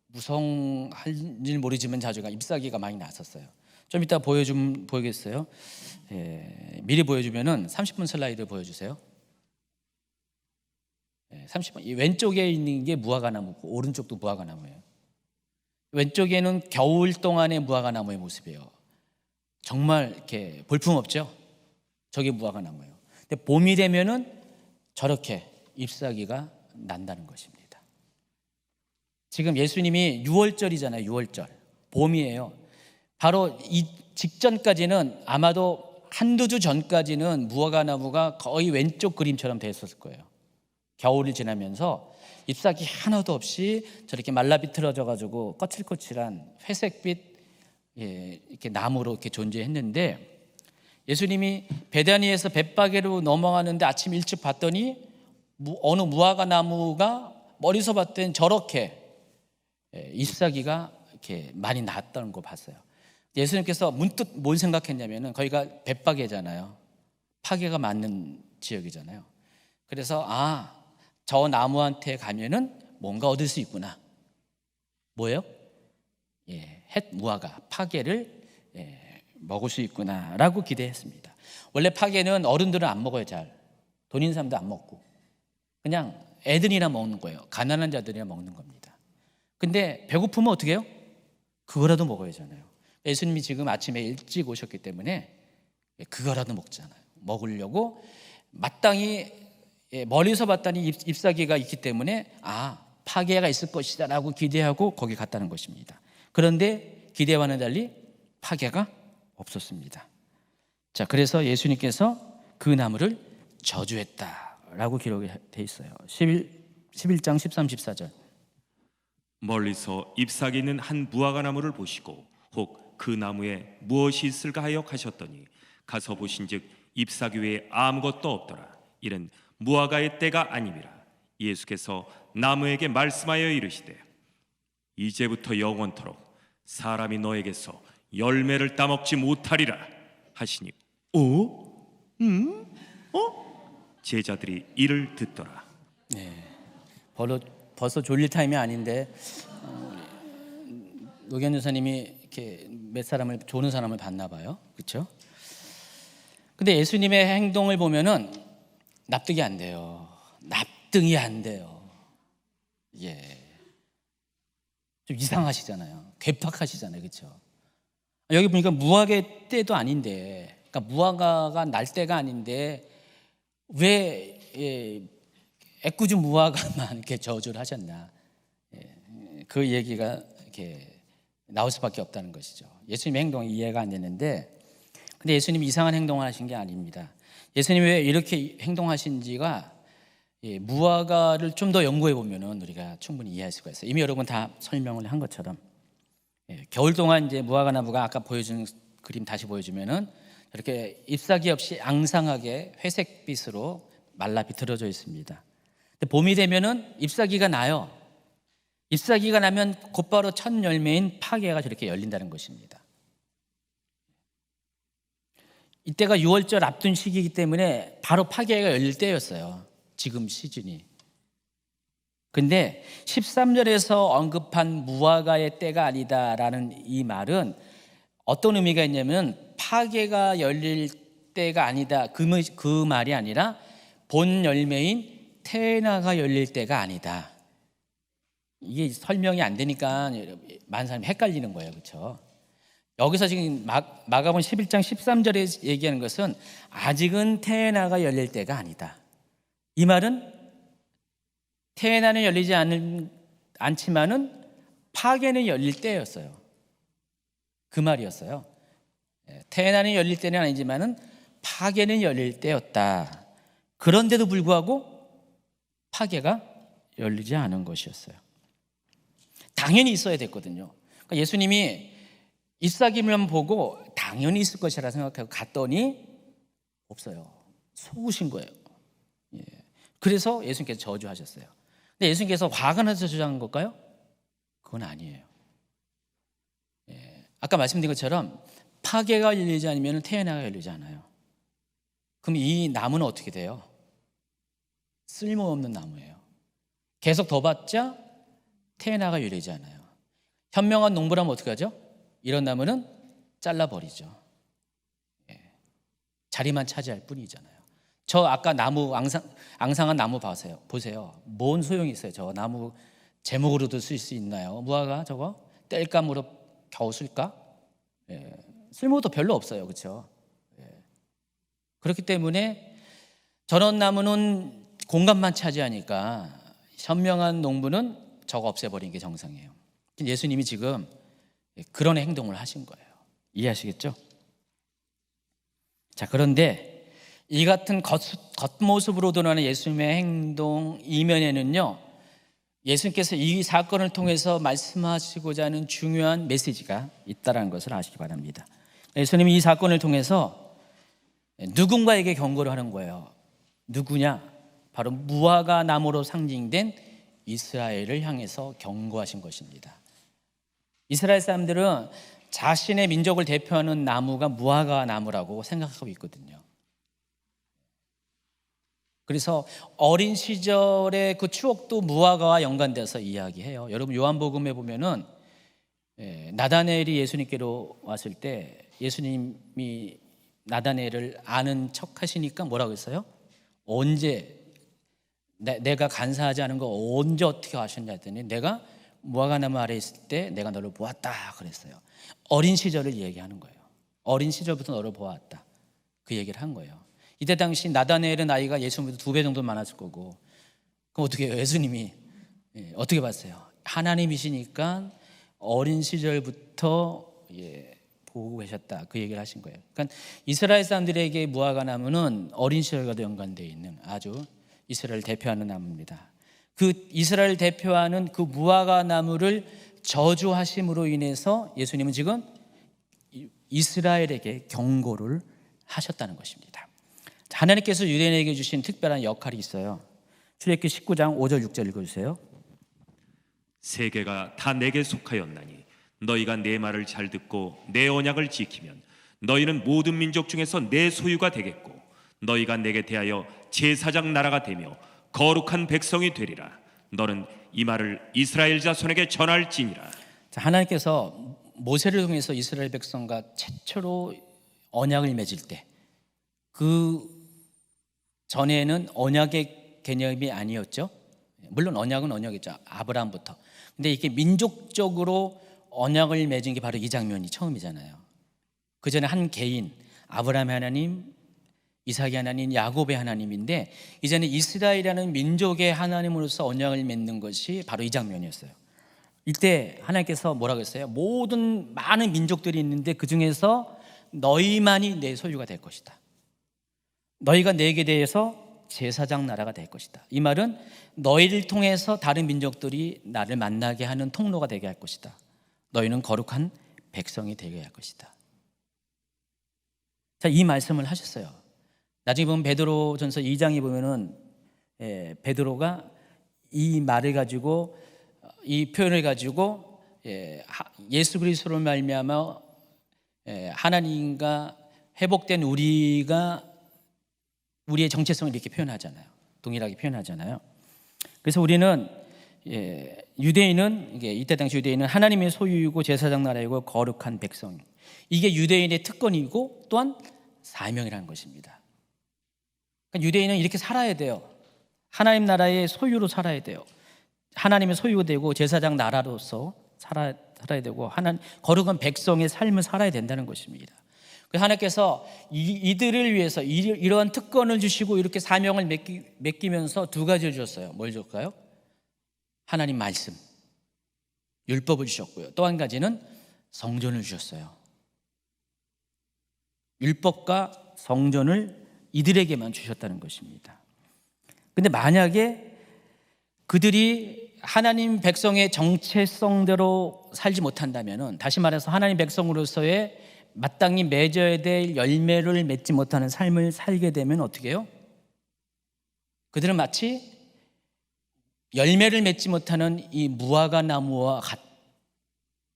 무성할지 모르지만 자주가 잎사귀가 많이 났었어요. 좀 이따 보이겠어요? 미리 보여주면은 30분 슬라이드 보여주세요. 30분. 이 왼쪽에 있는 게 무화과 나무고 오른쪽도 무화과 나무예요. 왼쪽에는 겨울 동안의 무화과 나무의 모습이에요. 정말 이렇게 볼품 없죠? 저게 무화과 나무예요. 근데 봄이 되면은 저렇게 잎사귀가 난다는 것입니다. 지금 예수님이 6월절이잖아요. 6월절. 봄이에요. 바로 이 직전까지는 아마도 한두 주 전까지는 무화과 나무가 거의 왼쪽 그림처럼 되었을 거예요. 겨울이 지나면서 잎사귀 하나도 없이 저렇게 말라비틀어져 가지고 거칠거칠한 회색빛 이렇게 나무로 이렇게 존재했는데, 예수님이 베다니에서 벳바게로 넘어가는데 아침 일찍 봤더니 어느 무화과 나무가 멀리서 봤더니 저렇게 잎사귀가 이렇게 많이 났다는 거 봤어요. 예수님께서 문득 뭘 생각했냐면은 거기가 벳바게잖아요. 파게가 많은 지역이잖아요. 그래서 저 나무한테 가면은 뭔가 얻을 수 있구나. 뭐예요? 햇 무화과 파게를 먹을 수 있구나라고 기대했습니다. 원래 파게는 어른들은 안 먹어요. 잘 돈 있는 사람도 안 먹고 그냥 애들이나 먹는 거예요. 가난한 자들이나 먹는 겁니다. 근데 배고프면 어떻게 해요? 그거라도 먹어야 하잖아요. 예수님이 지금 아침에 일찍 오셨기 때문에 그거라도 먹잖아요. 먹으려고 마땅히 멀리서 봤더니 잎사귀가 있기 때문에 파게가 있을 것이다 라고 기대하고 거기 갔다는 것입니다. 그런데 기대와는 달리 파게가 없었습니다. 자, 그래서 예수님께서 그 나무를 저주했다라고 기록이 돼 있어요. 11장 13, 14절. 멀리서 잎사귀 있는 한 무화과 나무를 보시고 혹 그 나무에 무엇이 있을까 하여 가셨더니 가서 보신즉 잎사귀 외에 아무것도 없더라. 이는 무화과의 때가 아님이라. 예수께서 나무에게 말씀하여 이르시되 이제부터 영원토록 사람이 너에게서 열매를 따먹지 못하리라 하시니 제자들이 이를 듣더라. 벌써 졸릴 타임이 아닌데 노견 여사님이 이렇게 몇 사람을 조는 사람을 봤나 봐요. 그렇죠? 근데 예수님의 행동을 보면은 납득이 안 돼요. 납득이 안 돼요. 좀 이상하시잖아요. 괴팍하시잖아요. 그렇죠? 여기 보니까 무화과의 때도 아닌데, 그러니까 무화과가 날 때가 아닌데 왜 애꿎은 무화과만 이렇게 저주를 하셨나? 그 얘기가 이렇게 나올 수밖에 없다는 것이죠. 예수님의 행동이 이해가 안 되는데, 근데 예수님이 이상한 행동을 하신 게 아닙니다. 예수님이 왜 이렇게 행동하신지가 무화과를 좀 더 연구해 보면은 우리가 충분히 이해할 수가 있어요. 이미 여러분 다 설명을 한 것처럼 겨울 동안 이제 무화과 나무가 아까 보여준 그림 다시 보여주면은 이렇게 잎사귀 없이 앙상하게 회색빛으로 말라 비틀어져 있습니다. 근데 봄이 되면은 잎사귀가 나요. 잎사귀가 나면 곧바로 첫 열매인 파게가 저렇게 열린다는 것입니다. 이때가 6월절 앞둔 시기이기 때문에 바로 파게가 열릴 때였어요. 지금 시즌이. 근데 13절에서 언급한 무화과의 때가 아니다라는 이 말은 어떤 의미가 있냐면 파게가 열릴 때가 아니다, 그 말이 아니라 본 열매인 테나가 열릴 때가 아니다. 이게 설명이 안 되니까 많은 사람이 헷갈리는 거예요. 그렇죠? 여기서 지금 마가복음 11장 13절에 얘기하는 것은 아직은 테나가 열릴 때가 아니다. 이 말은 테나는 열리지 않지만은 파게는 열릴 때였어요. 그 말이었어요. 테나는 열릴 때는 아니지만은 파게는 열릴 때였다. 그런데도 불구하고 파게가 열리지 않은 것이었어요. 당연히 있어야 됐거든요. 그러니까 예수님이 잎사귀만 보고 다 당연히 있을 것이라 생각하고 갔더니 없어요. 속으신 거예요. 예. 그래서 예수님께서 저주하셨어요. 근데 예수님께서 화가 나서 저주한 걸까요? 그건 아니에요. 예. 아까 말씀드린 것처럼 파괴가 열리지 않으면 태어나가 열리지 않아요. 그럼 이 나무는 어떻게 돼요? 쓸모없는 나무예요. 계속 더 받자 태어나가 열리지 않아요. 현명한 농부라면 어떻게 하죠? 이런 나무는 잘라버리죠. 예. 자리만 차지할 뿐이잖아요. 저 아까 나무 앙상한 나무 보세요. 뭔 소용이 있어요? 저 나무 제목으로도 쓸 수 있나요? 무화과 저거 땔감으로 겨우 쓸까? 예. 쓸모도 별로 없어요. 그렇죠? 예. 그렇기 때문에 저런 나무는 공간만 차지하니까 현명한 농부는 저거 없애버리는 게 정상이에요. 예수님이 지금 그런 행동을 하신 거예요. 이해하시겠죠? 자, 그런데 이 같은 겉모습으로 드러나는 예수님의 행동 이면에는요, 예수님께서 이 사건을 통해서 말씀하시고자 하는 중요한 메시지가 있다는 것을 아시기 바랍니다. 예수님이 이 사건을 통해서 누군가에게 경고를 하는 거예요. 누구냐? 바로 무화과 나무로 상징된 이스라엘을 향해서 경고하신 것입니다. 이스라엘 사람들은 자신의 민족을 대표하는 나무가 무화과 나무라고 생각하고 있거든요. 그래서 어린 시절의 그 추억도 무화과와 연관돼서 이야기해요. 여러분 요한복음에 보면은 나다나엘이 예수님께로 왔을 때 예수님이 나다나엘을 아는 척 하시니까 뭐라고 했어요? 언제 내가 간사하지 않은 거 언제 어떻게 아셨냐 했더니 내가 무화과나무 아래 있을 때 내가 너를 보았다 그랬어요. 어린 시절을 얘기하는 거예요. 어린 시절부터 너를 보았다 그 얘기를 한 거예요. 이때 당시 나다나엘의 나이가 예수님보다 2배 정도 많았을 거고, 그럼 어떻게 해요? 예수님이 어떻게 봤어요? 하나님이시니까 어린 시절부터 보고 계셨다 그 얘기를 하신 거예요. 그러니까 이스라엘 사람들에게 무화과나무는 어린 시절과도 연관되어 있는 아주 이스라엘을 대표하는 나무입니다. 그 이스라엘을 대표하는 그 무화과나무를 저주하심으로 인해서 예수님은 지금 이스라엘에게 경고를 하셨다는 것입니다. 하나님께서 유대인에게 주신 특별한 역할이 있어요. 출애굽기 19장 5절 6절 읽어주세요. 세계가 다 내게 속하였나니 너희가 내 말을 잘 듣고 내 언약을 지키면 너희는 모든 민족 중에서 내 소유가 되겠고 너희가 내게 대하여 제사장 나라가 되며 거룩한 백성이 되리라. 너는 이 말을 이스라엘 자손에게 전할지니라. 자, 하나님께서 모세를 통해서 이스라엘 백성과 최초로 언약을 맺을 때 그 전에는 언약의 개념이 아니었죠. 물론 언약은 언약이죠. 아브라함부터. 근데 이게 민족적으로 언약을 맺은 게 바로 이 장면이 처음이잖아요. 그 전에 한 개인 아브라함의 하나님, 이삭의 하나님, 야곱의 하나님인데 이제는 이스라엘이라는 민족의 하나님으로서 언약을 맺는 것이 바로 이 장면이었어요. 이때 하나님께서 뭐라고 했어요? 모든 많은 민족들이 있는데 그 중에서 너희만이 내 소유가 될 것이다. 너희가 내게 대해서 제사장 나라가 될 것이다. 이 말은 너희를 통해서 다른 민족들이 나를 만나게 하는 통로가 되게 할 것이다. 너희는 거룩한 백성이 되게 할 것이다. 자, 이 말씀을 하셨어요. 나중에 보면 베드로전서 2장에 보면은 베드로가 이 말을 가지고 이 표현을 가지고 예수 그리스도로 말미암아 하나님과 회복된 우리의 정체성을 이렇게 표현하잖아요. 동일하게 표현하잖아요. 그래서 우리는 유대인은 이때 당시 유대인은 하나님의 소유이고 제사장 나라이고 거룩한 백성. 이게 유대인의 특권이고 또한 사명이라는 것입니다. 그러니까 유대인은 이렇게 살아야 돼요. 하나님 나라의 소유로 살아야 돼요. 하나님의 소유가 되고 제사장 나라로서 살아야 되고 거룩한 백성의 삶을 살아야 된다는 것입니다. 그래서 하나님께서 이들을 위해서 이러한 특권을 주시고 이렇게 사명을 맡기면서 두 가지를 주셨어요. 뭘 줄까요? 하나님 말씀, 율법을 주셨고요. 또 한 가지는 성전을 주셨어요. 율법과 성전을 이들에게만 주셨다는 것입니다. 근데 만약에 그들이 하나님 백성의 정체성대로 살지 못한다면, 다시 말해서 하나님 백성으로서의 마땅히 맺어야 될 열매를 맺지 못하는 삶을 살게 되면 어떻게 해요? 그들은 마치 열매를 맺지 못하는 이 무화과 나무와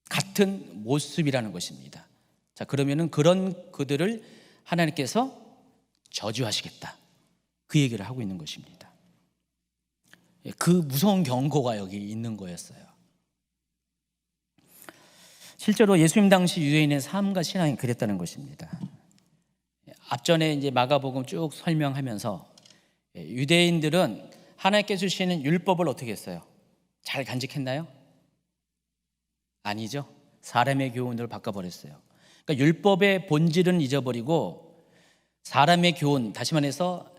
같은 모습이라는 것입니다. 자, 그러면은 그런 그들을 하나님께서 저주하시겠다, 그 얘기를 하고 있는 것입니다. 그 무서운 경고가 여기 있는 거였어요. 실제로 예수님 당시 유대인의 삶과 신앙이 그랬다는 것입니다. 앞전에 이제 마가복음 쭉 설명하면서 유대인들은 하나님께서 주시는 율법을 어떻게 했어요? 잘 간직했나요? 아니죠. 사람의 교훈으로 바꿔버렸어요. 그러니까 율법의 본질은 잊어버리고 사람의 교훈, 다시 말해서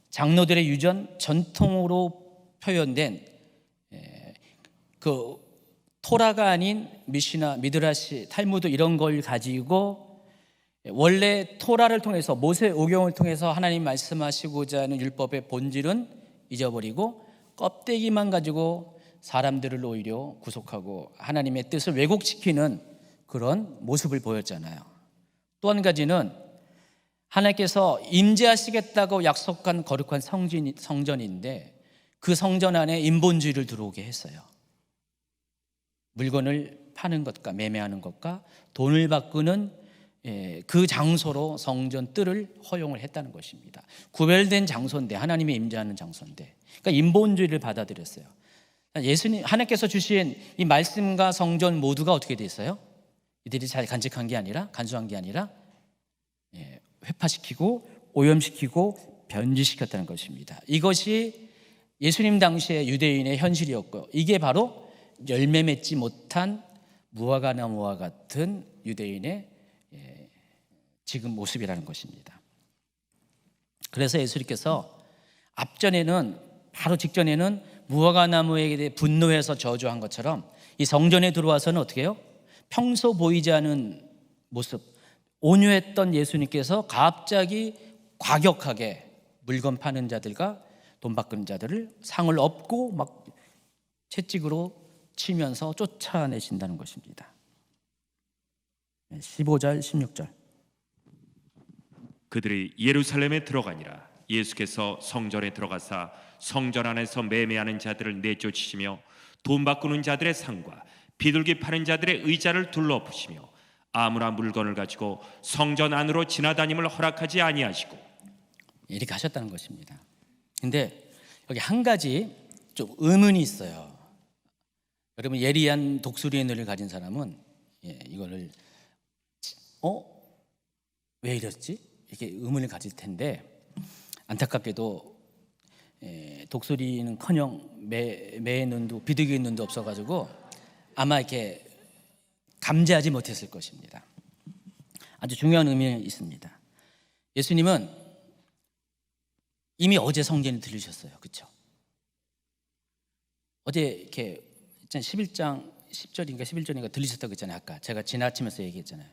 장로들의 유전, 전통으로 표현된 그 토라가 아닌 미시나, 미드라시, 탈무드 이런 걸 가지고 원래 토라를 통해서, 모세오경을 통해서 하나님 말씀하시고자 하는 율법의 본질은 잊어버리고 껍데기만 가지고 사람들을 오히려 구속하고 하나님의 뜻을 왜곡시키는 그런 모습을 보였잖아요. 또 한 가지는 하나님께서 임재하시겠다고 약속한 거룩한 성전인데 그 성전 안에 인본주의를 들어오게 했어요. 물건을 파는 것과 매매하는 것과 돈을 바꾸는 그 장소로 성전 뜰을 허용을 했다는 것입니다. 구별된 장소인데, 하나님의 임재하는 장소인데, 그러니까 인본주의를 받아들였어요. 예수님, 하나님께서 주신 이 말씀과 성전 모두가 어떻게 돼 있어요? 이들이 잘 간직한 게 아니라, 간수한 게 아니라 회파시키고 오염시키고 변질시켰다는 것입니다. 이것이 예수님 당시의 유대인의 현실이었고, 이게 바로 열매 맺지 못한 무화과 나무와 같은 유대인의 지금 모습이라는 것입니다. 그래서 예수님께서 앞전에는, 바로 직전에는 무화과 나무에 대해 분노해서 저주한 것처럼 이 성전에 들어와서는 어떻게 해요? 평소 보이지 않은 모습, 온유했던 예수님께서 갑자기 과격하게 물건 파는 자들과 돈 바꾸는 자들을 상을 업고 막 채찍으로 치면서 쫓아내신다는 것입니다. 15절 16절. 그들이 예루살렘에 들어가니라. 예수께서 성전에 들어가사 성전 안에서 매매하는 자들을 내쫓으시며 돈 바꾸는 자들의 상과 비둘기 파는 자들의 의자를 둘러보시며 아무나 물건을 가지고 성전 안으로 지나다님을 허락하지 아니하시고, 이렇게 하셨다는 것입니다. 근데 여기 한 가지 좀 의문이 있어요. 여러분, 예리한 독수리의 뇌를 가진 사람은 이거를 왜 이랬지? 이렇게 의문을 가질 텐데, 안타깝게도 독수리는커녕 매의 눈도, 비둘기의 눈도 없어가지고 아마 이렇게 감지하지 못했을 것입니다. 아주 중요한 의미가 있습니다. 예수님은 이미 어제 성전에 들리셨어요. 그렇죠? 어제 이렇게 11장 10절인가 11절인가 들리셨다고 했잖아요. 아까 제가 지나치면서 얘기했잖아요.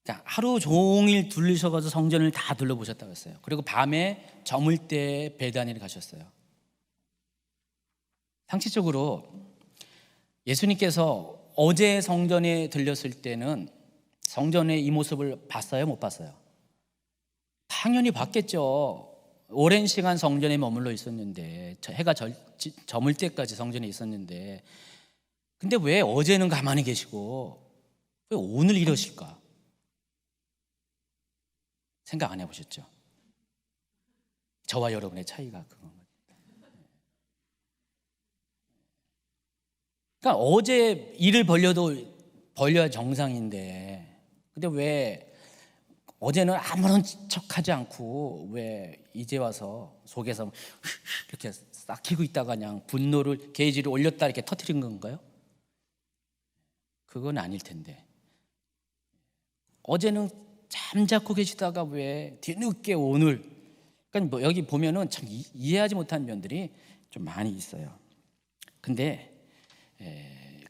그러니까 하루 종일 들리셔가지고 성전을 다 둘러보셨다고 했어요. 그리고 밤에 저물 때 베다니를 가셨어요. 상식적으로 예수님께서 어제 성전에 들렸을 때는 성전의 이 모습을 봤어요? 못 봤어요? 당연히 봤겠죠. 오랜 시간 성전에 머물러 있었는데, 해가 저물 때까지 성전에 있었는데, 근데 왜 어제는 가만히 계시고 왜 오늘 이러실까? 생각 안 해보셨죠? 저와 여러분의 차이가 그건. 그러니까 어제 일을 벌려야 정상인데, 근데 왜 어제는 아무런 척하지 않고 왜 이제 와서 속에서 이렇게 싹히고 있다가 그냥 분노를, 게이지를 올렸다 이렇게 터뜨린 건가요? 그건 아닐 텐데, 어제는 잠자코 계시다가 왜 뒤늦게 오늘, 그러니까 뭐 여기 보면은 참 이해하지 못한 면들이 좀 많이 있어요. 근데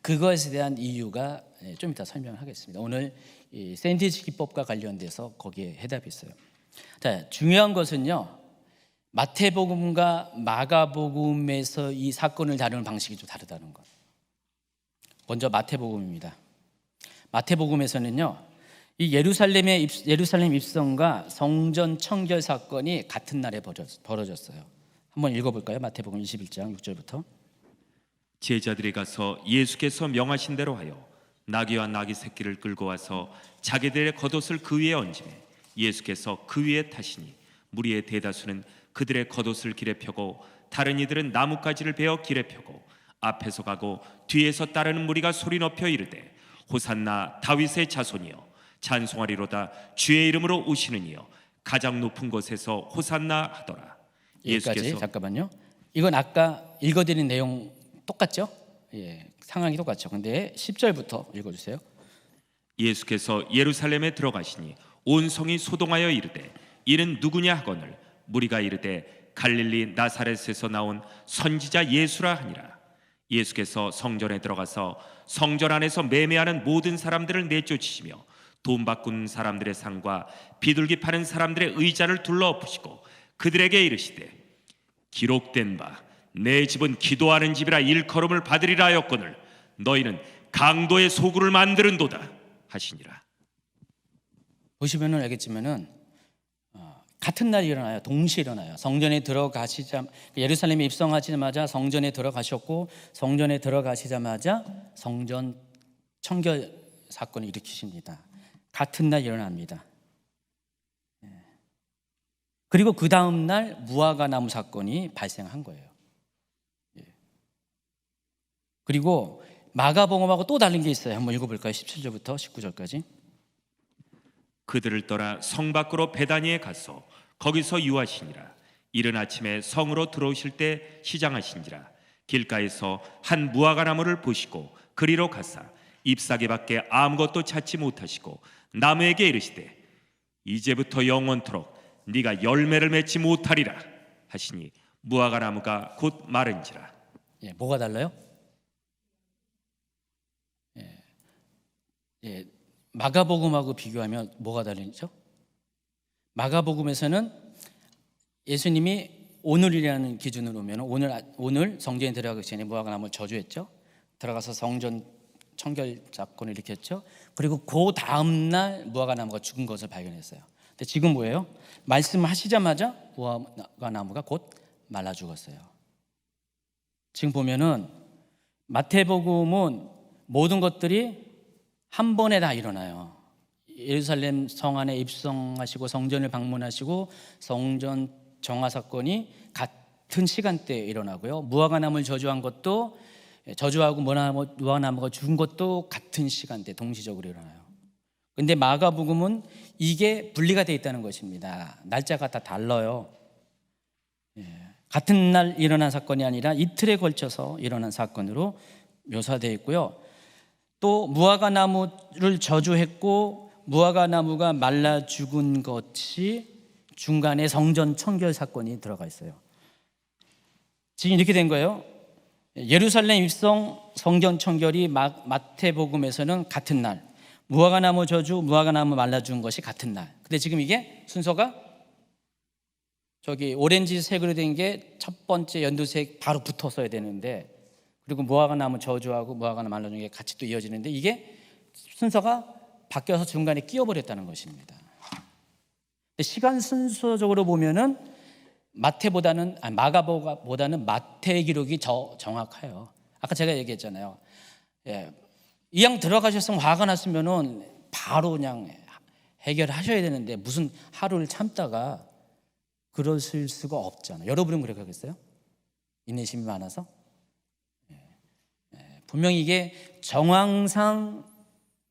그것에 대한 이유가 좀 이따 설명을 하겠습니다. 오늘 이 샌드위치 기법과 관련돼서 거기에 해답이 있어요. 자, 중요한 것은요, 마태복음과 마가복음에서 이 사건을 다루는 방식이 좀 다르다는 것. 먼저 마태복음입니다. 마태복음에서는요, 이 예루살렘 입성과 성전 청결 사건이 같은 날에 벌어졌어요. 한번 읽어볼까요? 마태복음 21장 6절부터. 제자들이 가서 예수께서 명하신 대로 하여 나귀와 나귀 새끼를 끌고 와서 자기들의 겉옷을 그 위에 얹으매 예수께서 그 위에 타시니 무리의 대다수는 그들의 겉옷을 길에 펴고 다른 이들은 나뭇가지를 베어 길에 펴고 앞에서 가고 뒤에서 따르는 무리가 소리 높여 이르되 호산나 다윗의 자손이여 찬송하리로다 주의 이름으로 오시는 이여 가장 높은 곳에서 호산나 하더라. 여기까지 잠깐만요. 이건 아까 읽어드린 내용 똑같죠? 예, 상황이 똑같죠. 근데 10절부터 읽어주세요. 예수께서 예루살렘에 들어가시니 온 성이 소동하여 이르되 이는 누구냐 하거늘 무리가 이르되 갈릴리 나사렛에서 나온 선지자 예수라 하니라. 예수께서 성전에 들어가서 성전 안에서 매매하는 모든 사람들을 내쫓으시며 돈 바꾸는 사람들의 상과 비둘기 파는 사람들의 의자를 둘러 엎으시고 그들에게 이르시되 기록된 바 내 집은 기도하는 집이라 일컬음을 받으리라 하였거늘 너희는 강도의 소굴을 만드는도다 하시니라. 보시면은 알겠지만은 같은 날 일어나요. 동시에 일어나요. 성전에 들어가시자 예루살렘에 입성하시자마자 성전에 들어가셨고 성전에 들어가시자마자 성전 청결 사건을 일으키십니다. 같은 날 일어납니다. 그리고 그 다음 날 무화과 나무 사건이 발생한 거예요. 그리고 마가복음하고 또 다른 게 있어요. 한번 읽어볼까요? 17절부터 19절까지. 그들을 떠나 성 밖으로 베다니에 가서 거기서 유하시니라. 이른 아침에 성으로 들어오실 때 시장하신지라. 길가에서 한 무화과 나무를 보시고 그리로 가사 잎사귀밖에 아무것도 찾지 못하시고 나무에게 이르시되 이제부터 영원토록 네가 열매를 맺지 못하리라 하시니 무화과 나무가 곧 마른지라. 뭐가 달라요? 마가복음하고 비교하면 뭐가 다르죠? 마가복음에서는 예수님이 오늘이라는 기준으로 보면 오늘 성전에 들어가기 전에 무화과 나무를 저주했죠. 들어가서 성전 청결 사건을 일으켰죠. 그리고 그 다음 날 무화과 나무가 죽은 것을 발견했어요. 근데 지금 뭐예요? 말씀하시자마자 무화과 나무가 곧 말라 죽었어요. 지금 보면은 마태복음은 모든 것들이 한 번에 다 일어나요. 예루살렘 성 안에 입성하시고 성전을 방문하시고 성전 정화 사건이 같은 시간대에 일어나고요. 무화과 나무를 저주한 것도 저주하고 무화과 나무가 죽은 것도 같은 시간대 동시적으로 일어나요. 근데 마가복음은 이게 분리가 되어 있다는 것입니다. 날짜가 다 달라요. 같은 날 일어난 사건이 아니라 이틀에 걸쳐서 일어난 사건으로 묘사되어 있고요. 또 무화과 나무를 저주했고 무화과 나무가 말라 죽은 것이 중간에 성전 청결 사건이 들어가 있어요. 지금 이렇게 된 거예요. 예루살렘 입성 성전 청결이 마태복음에서는 같은 날, 무화과 나무 저주, 무화과 나무 말라 죽은 것이 같은 날. 근데 지금 이게 순서가 저기 오렌지색으로 된 게 첫 번째 연두색 바로 붙었어야 되는데, 그리고 무화과 나무 저주하고 무화과 나무 말라 죽은 게 같이 또 이어지는데 이게 순서가 바뀌어서 중간에 끼어버렸다는 것입니다. 근데 시간 순서적으로 보면은 마가보다는 마태의 기록이 정확해요. 아까 제가 얘기했잖아요. 이왕 들어가셨으면 화가 났으면은 바로 그냥 해결하셔야 되는데 무슨 하루를 참다가 그러실 수가 없잖아요. 여러분은 그렇게 하겠어요? 인내심이 많아서? 분명히 이게 정황상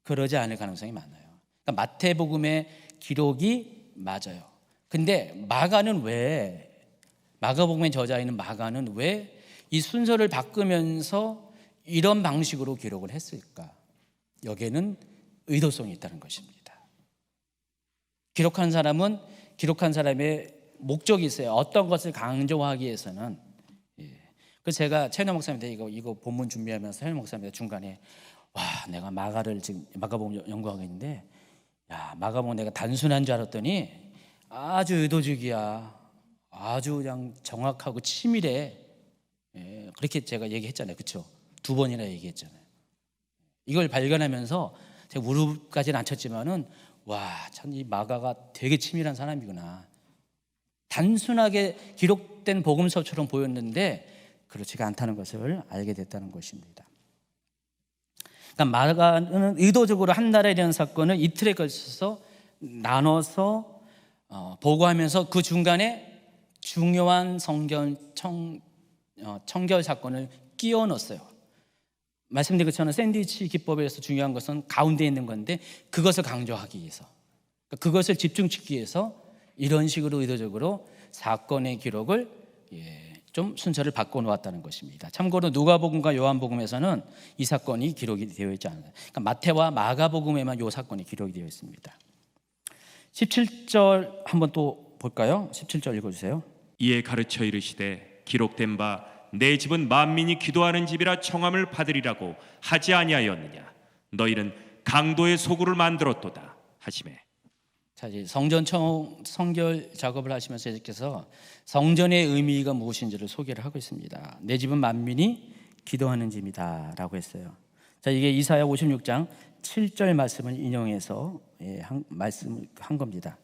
그러지 않을 가능성이 많아요. 그러니까 마태복음의 기록이 맞아요. 근데 마가복음의 저자인 마가는 왜 이 순서를 바꾸면서 이런 방식으로 기록을 했을까? 여기에는 의도성이 있다는 것입니다. 기록한 사람의 목적이 있어요. 어떤 것을 강조하기 위해서는. 그래서 제가 최현호 목사님한테 이거 본문 준비하면서 최현호 목사님한테 중간에 내가 마가를 지금 마가복음 연구하고 있는데 마가복음 내가 단순한 줄 알았더니 아주 의도적이야. 아주 그냥 정확하고 치밀해. 그렇게 제가 얘기했잖아요. 그렇죠? 2번이나 얘기했잖아요. 이걸 발견하면서 제가 무릎까지는 안 쳤지만은 와, 참 이 마가가 되게 치밀한 사람이구나. 단순하게 기록된 복음서처럼 보였는데 그렇지가 않다는 것을 알게 됐다는 것입니다. 그러니까 마가는 의도적으로 한 달에 이런 사건을 이틀에 걸쳐서 나눠서 보고하면서 그 중간에 중요한 성경 청결 사건을 끼워 넣었어요. 말씀드린 것처럼 샌드위치 기법에서 중요한 것은 가운데 있는 건데 그것을 강조하기 위해서, 그것을 집중시키기 위해서 이런 식으로 의도적으로 사건의 기록을 좀 순서를 바꿔놓았다는 것입니다. 참고로 누가복음과 요한복음에서는 이 사건이 기록이 되어 있지 않아요. 그러니까 마태와 마가복음에만 이 사건이 기록이 되어 있습니다. 17절 한번 또 볼까요? 17절 읽어주세요. 이에 가르쳐 이르시되 기록된 바 내 집은 만민이 기도하는 집이라 청함을 받으리라고 하지 아니하였느냐. 너희는 강도의 소굴을 만들었도다 하시매. 자, 이제 성결 작업을 하시면서 예수께서 성전의 의미가 무엇인지를 소개를 하고 있습니다. 내 집은 만민이 기도하는 집이다라고 했어요. 자, 이게 이사야 56장 7절 말씀을 인용해서 말씀을 한 겁니다.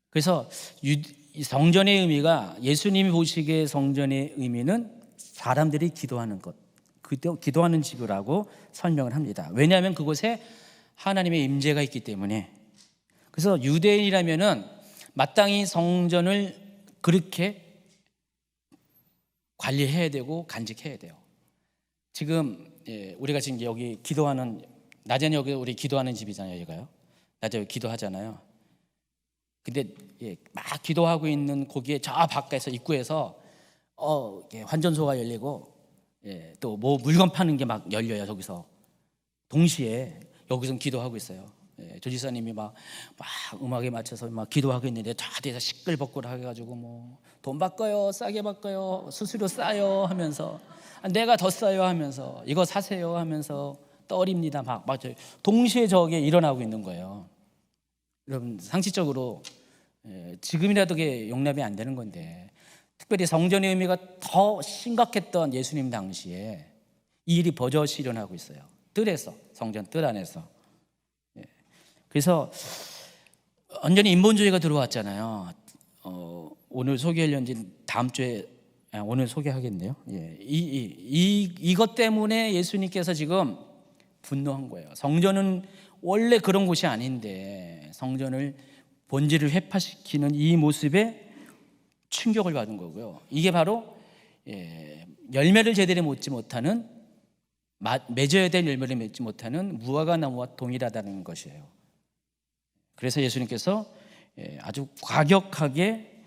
그래서 성전의 의미가, 예수님이 보시기에 성전의 의미는 사람들이 기도하는 것, 기도하는 집이라고 설명을 합니다. 왜냐하면 그곳에 하나님의 임재가 있기 때문에. 그래서 유대인이라면은 마땅히 성전을 그렇게 관리해야 되고 간직해야 돼요. 지금 우리가 지금 여기 기도하는, 낮에는 여기 우리 기도하는 집이잖아요. 여기가요. 낮에 여기 기도하잖아요. 근데 막 기도하고 있는 거기에 저 바깥에서 입구에서 환전소가 열리고 또 뭐 물건 파는 게 막 열려요. 저기서 동시에 여기서 기도하고 있어요. 조지사님이 막 음악에 맞춰서 막 기도하고 있는데 다들 시끌벅글 해가지고 뭐 돈 바꿔요, 싸게 바꿔요, 수수료 싸요 하면서 내가 더 싸요 하면서 이거 사세요 하면서 떨입니다. 막 동시에 저게 일어나고 있는 거예요. 여러분 상식적으로 지금이라도 그게 용납이 안 되는 건데, 특별히 성전의 의미가 더 심각했던 예수님 당시에 이 일이 버젓이 일어나고 있어요. 뜰에서, 성전 뜰 안에서. 그래서 완전히 인본주의가 들어왔잖아요. 오늘 소개하려는지 다음 주에 오늘 소개하겠네요. 이것 때문에 예수님께서 지금 분노한 거예요. 성전은 원래 그런 곳이 아닌데 성전을 본질을 회파시키는 이 모습에 충격을 받은 거고요. 이게 바로 열매를 제대로 맺지 못하는, 맺어야 될 열매를 맺지 못하는 무화과 나무와 동일하다는 것이에요. 그래서 예수님께서 아주 과격하게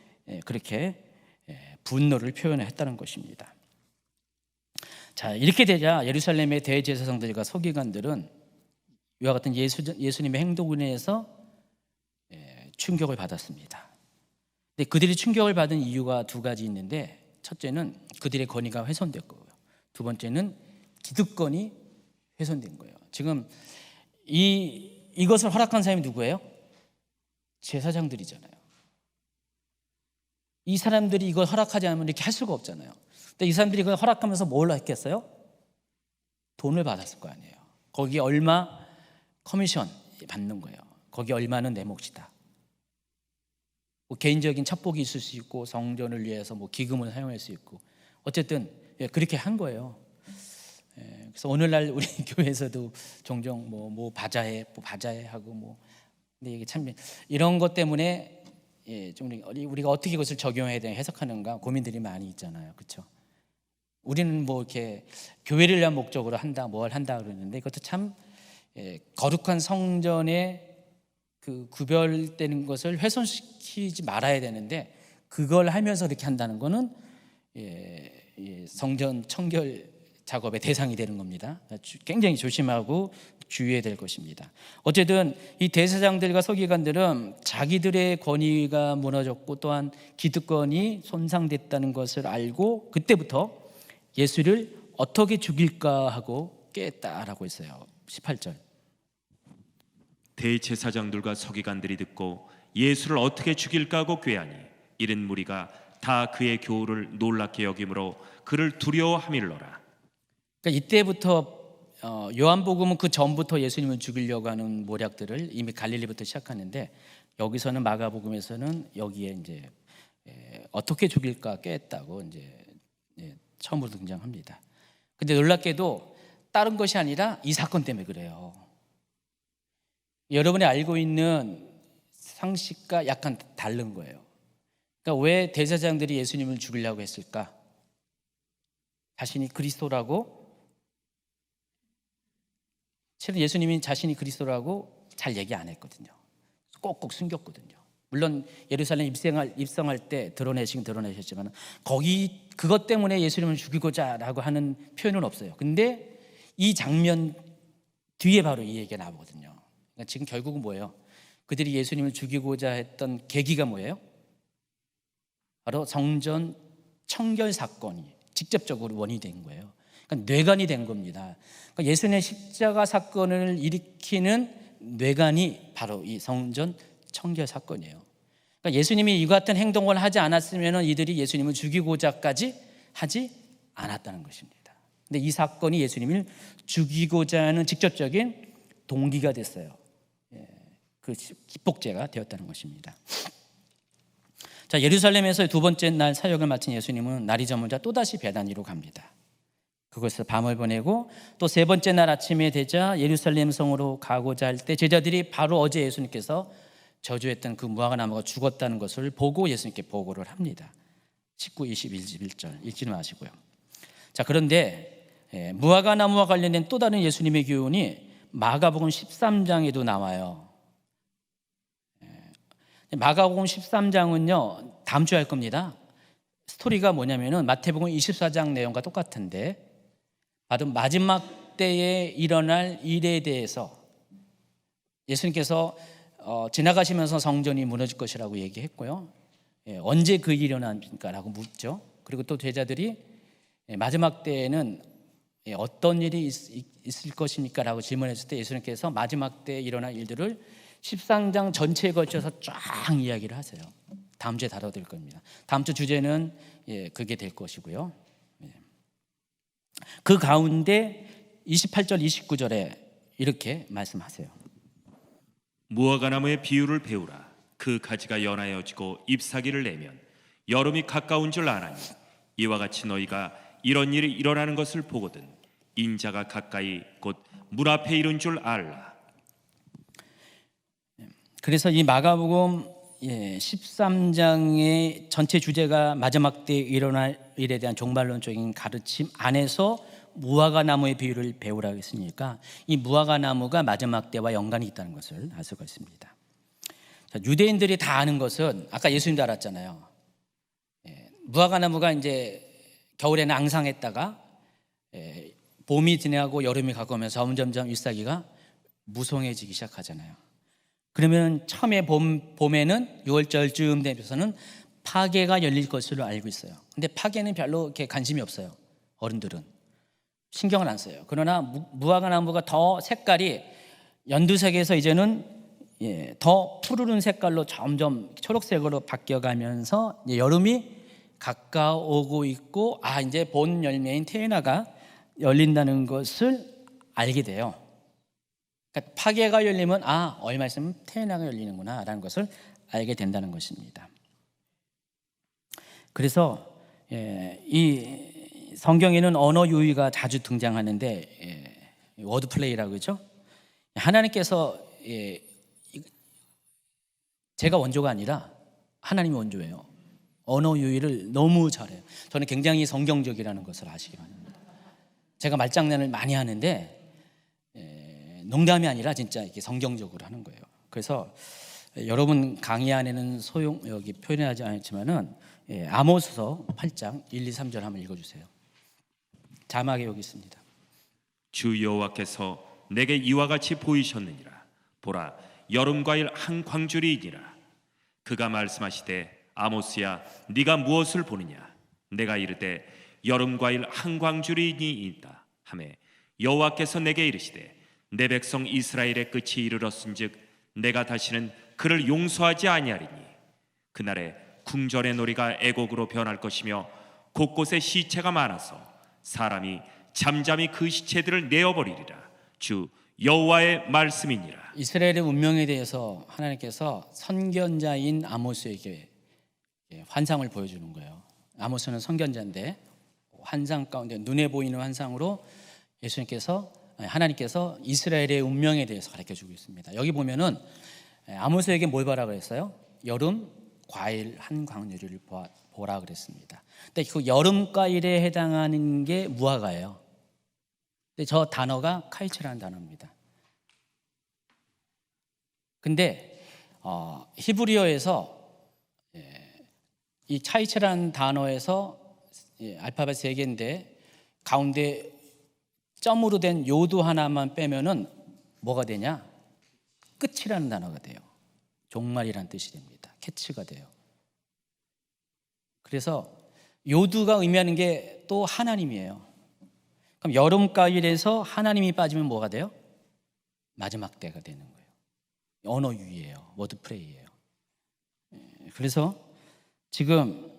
그렇게 분노를 표현했다는 것입니다. 자, 이렇게 되자 예루살렘의 대제사장들과 서기관들은 이와 같은 예수님의 행동에 대해서 충격을 받았습니다. 근데 그들이 충격을 받은 이유가 두 가지 있는데, 첫째는 그들의 권위가 훼손됐고요. 두 번째는 기득권이 훼손된 거예요. 지금 이것을 허락한 사람이 누구예요? 제사장들이잖아요. 이 사람들이 이걸 허락하지 않으면 이렇게 할 수가 없잖아요. 근데 이 사람들이 이걸 허락하면서 뭘 했겠어요? 돈을 받았을 거 아니에요. 거기에 얼마 커미션 받는 거예요. 거기 얼마는 내 몫이다. 뭐 개인적인 첩복이 있을 수 있고 성전을 위해서 뭐 기금을 사용할 수 있고, 어쨌든 그렇게 한 거예요. 그래서 오늘날 우리 교회에서도 종종 뭐 바자회 하고 뭐, 근데 이게 참 이런 것 때문에 좀 우리가 어떻게 이것을 적용해야 되나 해석하는가 고민들이 많이 있잖아요. 그렇죠? 우리는 뭐 이렇게 교회를 위한 목적으로 한다, 뭘 한다 그러는데 이것도 참 거룩한 성전에 그 구별되는 것을 훼손시키지 말아야 되는데, 그걸 하면서 이렇게 한다는 거는 성전 청결 작업의 대상이 되는 겁니다. 굉장히 조심하고 주의해야 될 것입니다. 어쨌든 이 대제사장들과 서기관들은 자기들의 권위가 무너졌고 또한 기득권이 손상됐다는 것을 알고 그때부터 예수를 어떻게 죽일까 하고 꾀했다라고 했어요. 18절. 대제사장들과 서기관들이 듣고 예수를 어떻게 죽일까 하고 꾀하니 이른 무리가 다 그의 교훈을 놀랍게 여김으로 그를 두려워함일러라. 그러니까 이때부터 요한복음은 그 전부터 예수님을 죽이려고 하는 모략들을 이미 갈릴리부터 시작하는데, 여기서는 마가복음에서는 여기에 이제 어떻게 죽일까 꿰었다고 이제 처음으로 등장합니다. 근데 놀랍게도 다른 것이 아니라 이 사건 때문에 그래요. 여러분이 알고 있는 상식과 약간 다른 거예요. 그러니까 왜 대제사장들이 예수님을 죽이려고 했을까? 자신이 그리스도라고, 실은 예수님이 자신이 그리스도라고 잘 얘기 안 했거든요. 꼭꼭 숨겼거든요. 물론 예루살렘 입성할 때 드러내셨지만 거기 그것 때문에 예수님을 죽이고자라고 하는 표현은 없어요. 근데 이 장면 뒤에 바로 이 얘기가 나오거든요. 그러니까 지금 결국은 뭐예요? 그들이 예수님을 죽이고자 했던 계기가 뭐예요? 바로 성전 청결 사건이 직접적으로 원인이 된 거예요. 그러니까 뇌관이 된 겁니다. 그러니까 예수님의 십자가 사건을 일으키는 뇌관이 바로 이 성전 청결 사건이에요. 그러니까 예수님이 이 같은 행동을 하지 않았으면 이들이 예수님을 죽이고자까지 하지 않았다는 것입니다. 근데 이 사건이 예수님을 죽이고자 하는 직접적인 동기가 됐어요. 그 기폭제가 되었다는 것입니다. 자, 예루살렘에서 두 번째 날 사역을 마친 예수님은 날이 저물자 또다시 베다니로 갑니다. 그곳에서 밤을 보내고 또 세 번째 날 아침에 되자 예루살렘 성으로 가고자 할 때 제자들이 바로 어제 예수님께서 저주했던 그 무화과 나무가 죽었다는 것을 보고 예수님께 보고를 합니다. 19, 21절 읽지는 마시고요. 자, 그런데 무화과 나무와 관련된 또 다른 예수님의 교훈이 마가복음 13장에도 나와요. 마가복음 13장은요 다음 주에 할 겁니다. 스토리가 뭐냐면은 마태복음 24장 내용과 똑같은데, 바로 마지막 때에 일어날 일에 대해서 예수님께서 지나가시면서 성전이 무너질 것이라고 얘기했고요. 언제 그 일이 일어납니까라고 묻죠. 그리고 또 제자들이 마지막 때에는 어떤 일이 있을 것입니까라고 질문했을 때 예수님께서 마지막 때에 일어날 일들을 13장 전체에 걸쳐서 쫙 이야기를 하세요. 다음 주에 다뤄드릴 겁니다. 다음 주 주제는 그게 될 것이고요. 그 가운데 28절 29절에 이렇게 말씀하세요. 무화과 나무의 비유를 배우라. 그 가지가 연하여지고 잎사귀를 내면 여름이 가까운 줄 아나니, 이와 같이 너희가 이런 일이 일어나는 것을 보거든 인자가 가까이 곧 문 앞에 이른 줄 알라. 그래서 이 마가복음 13장의 전체 주제가 마지막 때에 일어날 일에 대한 종말론적인 가르침 안에서 무화과 나무의 비유를 배우라고 했으니까 이 무화과 나무가 마지막 때와 연관이 있다는 것을 알 수가 있습니다. 자, 유대인들이 다 아는 것은 아까 예수님도 알았잖아요. 무화과 나무가 이제 겨울에는 앙상했다가 봄이 지나고 여름이 가까우면서 점점점 잎사귀가 무성해지기 시작하잖아요. 그러면 처음에 봄에는 6월절쯤 되면서는 파괴가 열릴 것으로 알고 있어요. 근데 파괴는 별로 이렇게 관심이 없어요. 어른들은 신경을 안 써요. 그러나 무화과 나무가 더 색깔이 연두색에서 이제는 더 푸르른 색깔로 점점 초록색으로 바뀌어가면서 여름이 가까워오고 있고, 이제 본 열매인 테이나가 열린다는 것을 알게 돼요. 그러니까 파괴가 열리면 얼마 있으면 테이나가 열리는구나 라는 것을 알게 된다는 것입니다. 그래서 이 성경에는 언어 유희가 자주 등장하는데 워드 플레이라고 그러죠. 하나님께서 제가 원조가 아니라 하나님이 원조예요. 언어 유희를 너무 잘해요. 저는 굉장히 성경적이라는 것을 아시기 바랍니다. 제가 말장난을 많이 하는데 농담이 아니라 진짜 이렇게 성경적으로 하는 거예요. 그래서 여러분 강의 안에는 여기 표현하지 않았지만은 아모스서 8장 1, 2, 3절 한번 읽어주세요. 자막에 여기 있습니다. 주 여호와께서 내게 이와 같이 보이셨느니라. 보라, 여름 과일 한 광주리이니라. 그가 말씀하시되 아모스야, 네가 무엇을 보느냐? 내가 이르되 여름 과일 한 광주리이니이다 하매, 여호와께서 내게 이르시되 내 백성 이스라엘의 끝이 이르렀은즉 내가 다시는 그를 용서하지 아니하리니, 그날에 궁전의 놀이가 애곡으로 변할 것이며 곳곳에 시체가 많아서 사람이 잠잠히 그 시체들을 내어버리리라. 주 여호와의 말씀이니라. 이스라엘의 운명에 대해서 하나님께서 선견자인 아모스에게 환상을 보여주는 거예요. 아모스는 선견자인데 환상 가운데 눈에 보이는 환상으로 하나님께서 이스라엘의 운명에 대해서 가르쳐주고 있습니다. 여기 보면은 아모스에게 뭘 보라 그랬어요? 여름 과일 한 광주를 보라 그랬습니다. 근데 그 여름 과일에 해당하는 게 무화과예요. 근데 저 단어가 카이츠라는 단어입니다. 근데 히브리어에서 이 카이츠라는 단어에서 알파벳 3개인데 가운데 점으로 된 요도 하나만 빼면은 뭐가 되냐? 끝이라는 단어가 돼요. 종말이라는 뜻이 됩니다. 캐치가 돼요. 그래서 요두가 의미하는 게 또 하나님이에요. 그럼 여름가을에서 하나님이 빠지면 뭐가 돼요? 마지막 때가 되는 거예요. 언어 유희예요. 워드 프레이예요. 그래서 지금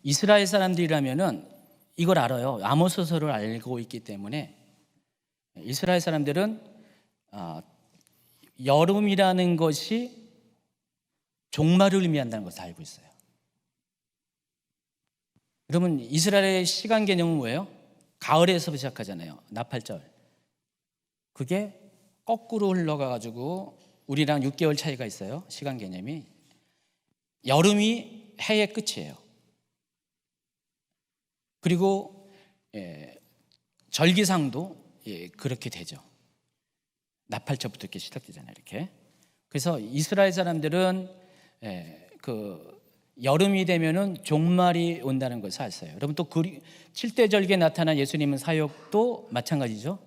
이스라엘 사람들이라면은 이걸 알아요. 아모스서를 알고 있기 때문에 이스라엘 사람들은 여름이라는 것이 종말을 의미한다는 것을 알고 있어요. 여러분, 이스라엘의 시간 개념은 뭐예요? 가을에서 시작하잖아요. 나팔절. 그게 거꾸로 흘러가가지고 우리랑 6개월 차이가 있어요. 시간 개념이. 여름이 해의 끝이에요. 그리고 절기상도 그렇게 되죠. 나팔절부터 이렇게 시작되잖아요. 이렇게. 그래서 이스라엘 사람들은 그 여름이 되면은 종말이 온다는 것을 알았어요. 여러분 또 7대 절기에 나타난 예수님의 사역도 마찬가지죠.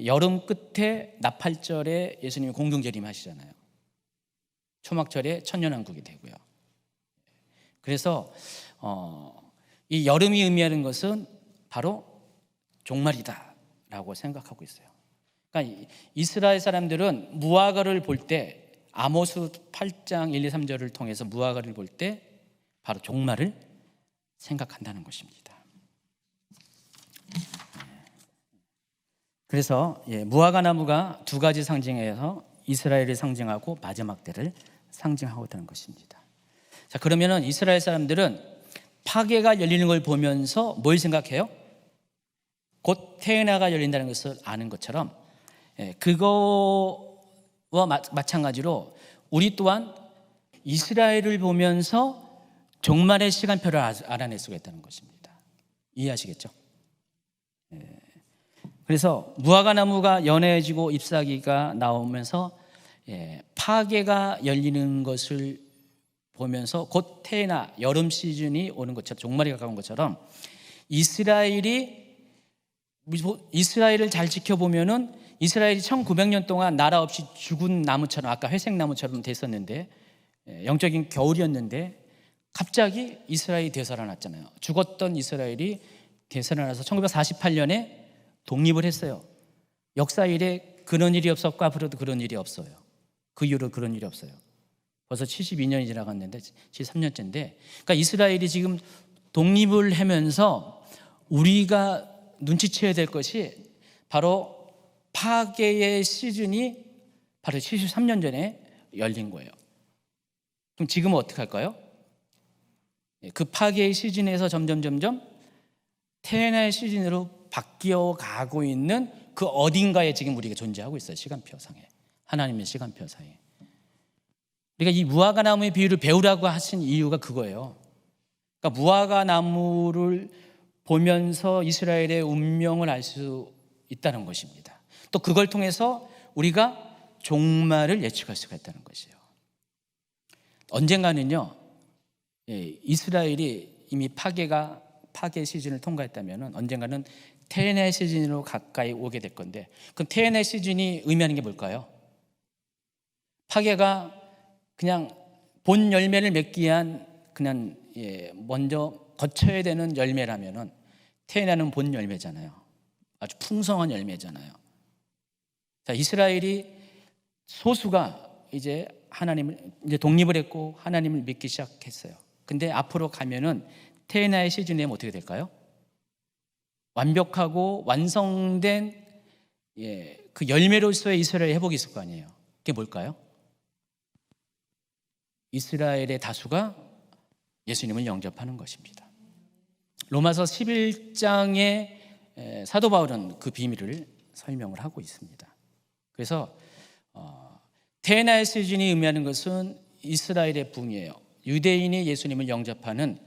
여름 끝에 나팔절에 예수님이 공동재림 하시잖아요. 초막절에 천년왕국이 되고요. 그래서 이 여름이 의미하는 것은 바로 종말이다라고 생각하고 있어요. 그러니까 이스라엘 사람들은 무화과를 볼 때 아모스 8장 1, 2, 3절을 통해서 무화과를 볼 때 바로 종말을 생각한다는 것입니다. 그래서 무화과 나무가 두 가지 상징해서 이스라엘을 상징하고 마지막 때를 상징하고 있다는 것입니다. 자, 그러면은 이스라엘 사람들은 파괴가 열리는 걸 보면서 뭘 생각해요? 곧 테에나가 열린다는 것을 아는 것처럼 그거와 마찬가지로 우리 또한 이스라엘을 보면서 종말의 시간표를 알아낼 수가 있다는 것입니다. 이해하시겠죠? 그래서 무화과 나무가 연해지고 잎사귀가 나오면서 파괴가 열리는 것을 보면서 곧 테에나 여름 시즌이 오는 것처럼 종말이 가까운 것처럼 이스라엘을 잘 지켜보면은 이스라엘이 1900년 동안 나라 없이 죽은 나무처럼 아까 회색 나무처럼 됐었는데 영적인 겨울이었는데 갑자기 이스라엘이 되살아났잖아요. 죽었던 이스라엘이 되살아나서 1948년에 독립을 했어요. 역사 이래 그런 일이 없었고 앞으로도 그런 일이 없어요. 그 이후로 그런 일이 없어요. 벌써 72년이 지나갔는데 73년째인데 그러니까 이스라엘이 지금 독립을 하면서 우리가 눈치채야 될 것이 바로 파괴의 시즌이 바로 73년 전에 열린 거예요. 그럼 지금은 어떻게 할까요? 그 파괴의 시즌에서 점점 테에나의 시즌으로 바뀌어 가고 있는 그 어딘가에 지금 우리가 존재하고 있어요. 시간표상에. 하나님의 시간표상에. 그러니까 이 무화과 나무의 비유를 배우라고 하신 이유가 그거예요. 그러니까 무화과 나무를 보면서 이스라엘의 운명을 알 수 있다는 것입니다. 또 그걸 통해서 우리가 종말을 예측할 수가 있다는 것이에요. 언젠가는요, 이스라엘이 이미 파괴 시즌을 통과했다면 언젠가는 테에나 시즌으로 가까이 오게 될 건데, 그럼 테에나 시즌이 의미하는 게 뭘까요? 파괴가 그냥 본 열매를 맺기 위한 그냥 먼저 거쳐야 되는 열매라면은 테에나는 본 열매잖아요. 아주 풍성한 열매잖아요. 자, 이스라엘이 소수가 이제 독립을 했고 하나님을 믿기 시작했어요. 근데 앞으로 가면은 테에나의 시즌에 어떻게 될까요? 완벽하고 완성된 그 열매로서의 이스라엘 회복이 있을 거 아니에요. 그게 뭘까요? 이스라엘의 다수가 예수님을 영접하는 것입니다. 로마서 11장에 사도 바울은 그 비밀을 설명을 하고 있습니다. 그래서 테나의 시즌이 의미하는 것은 이스라엘의 붕이에요. 유대인이 예수님을 영접하는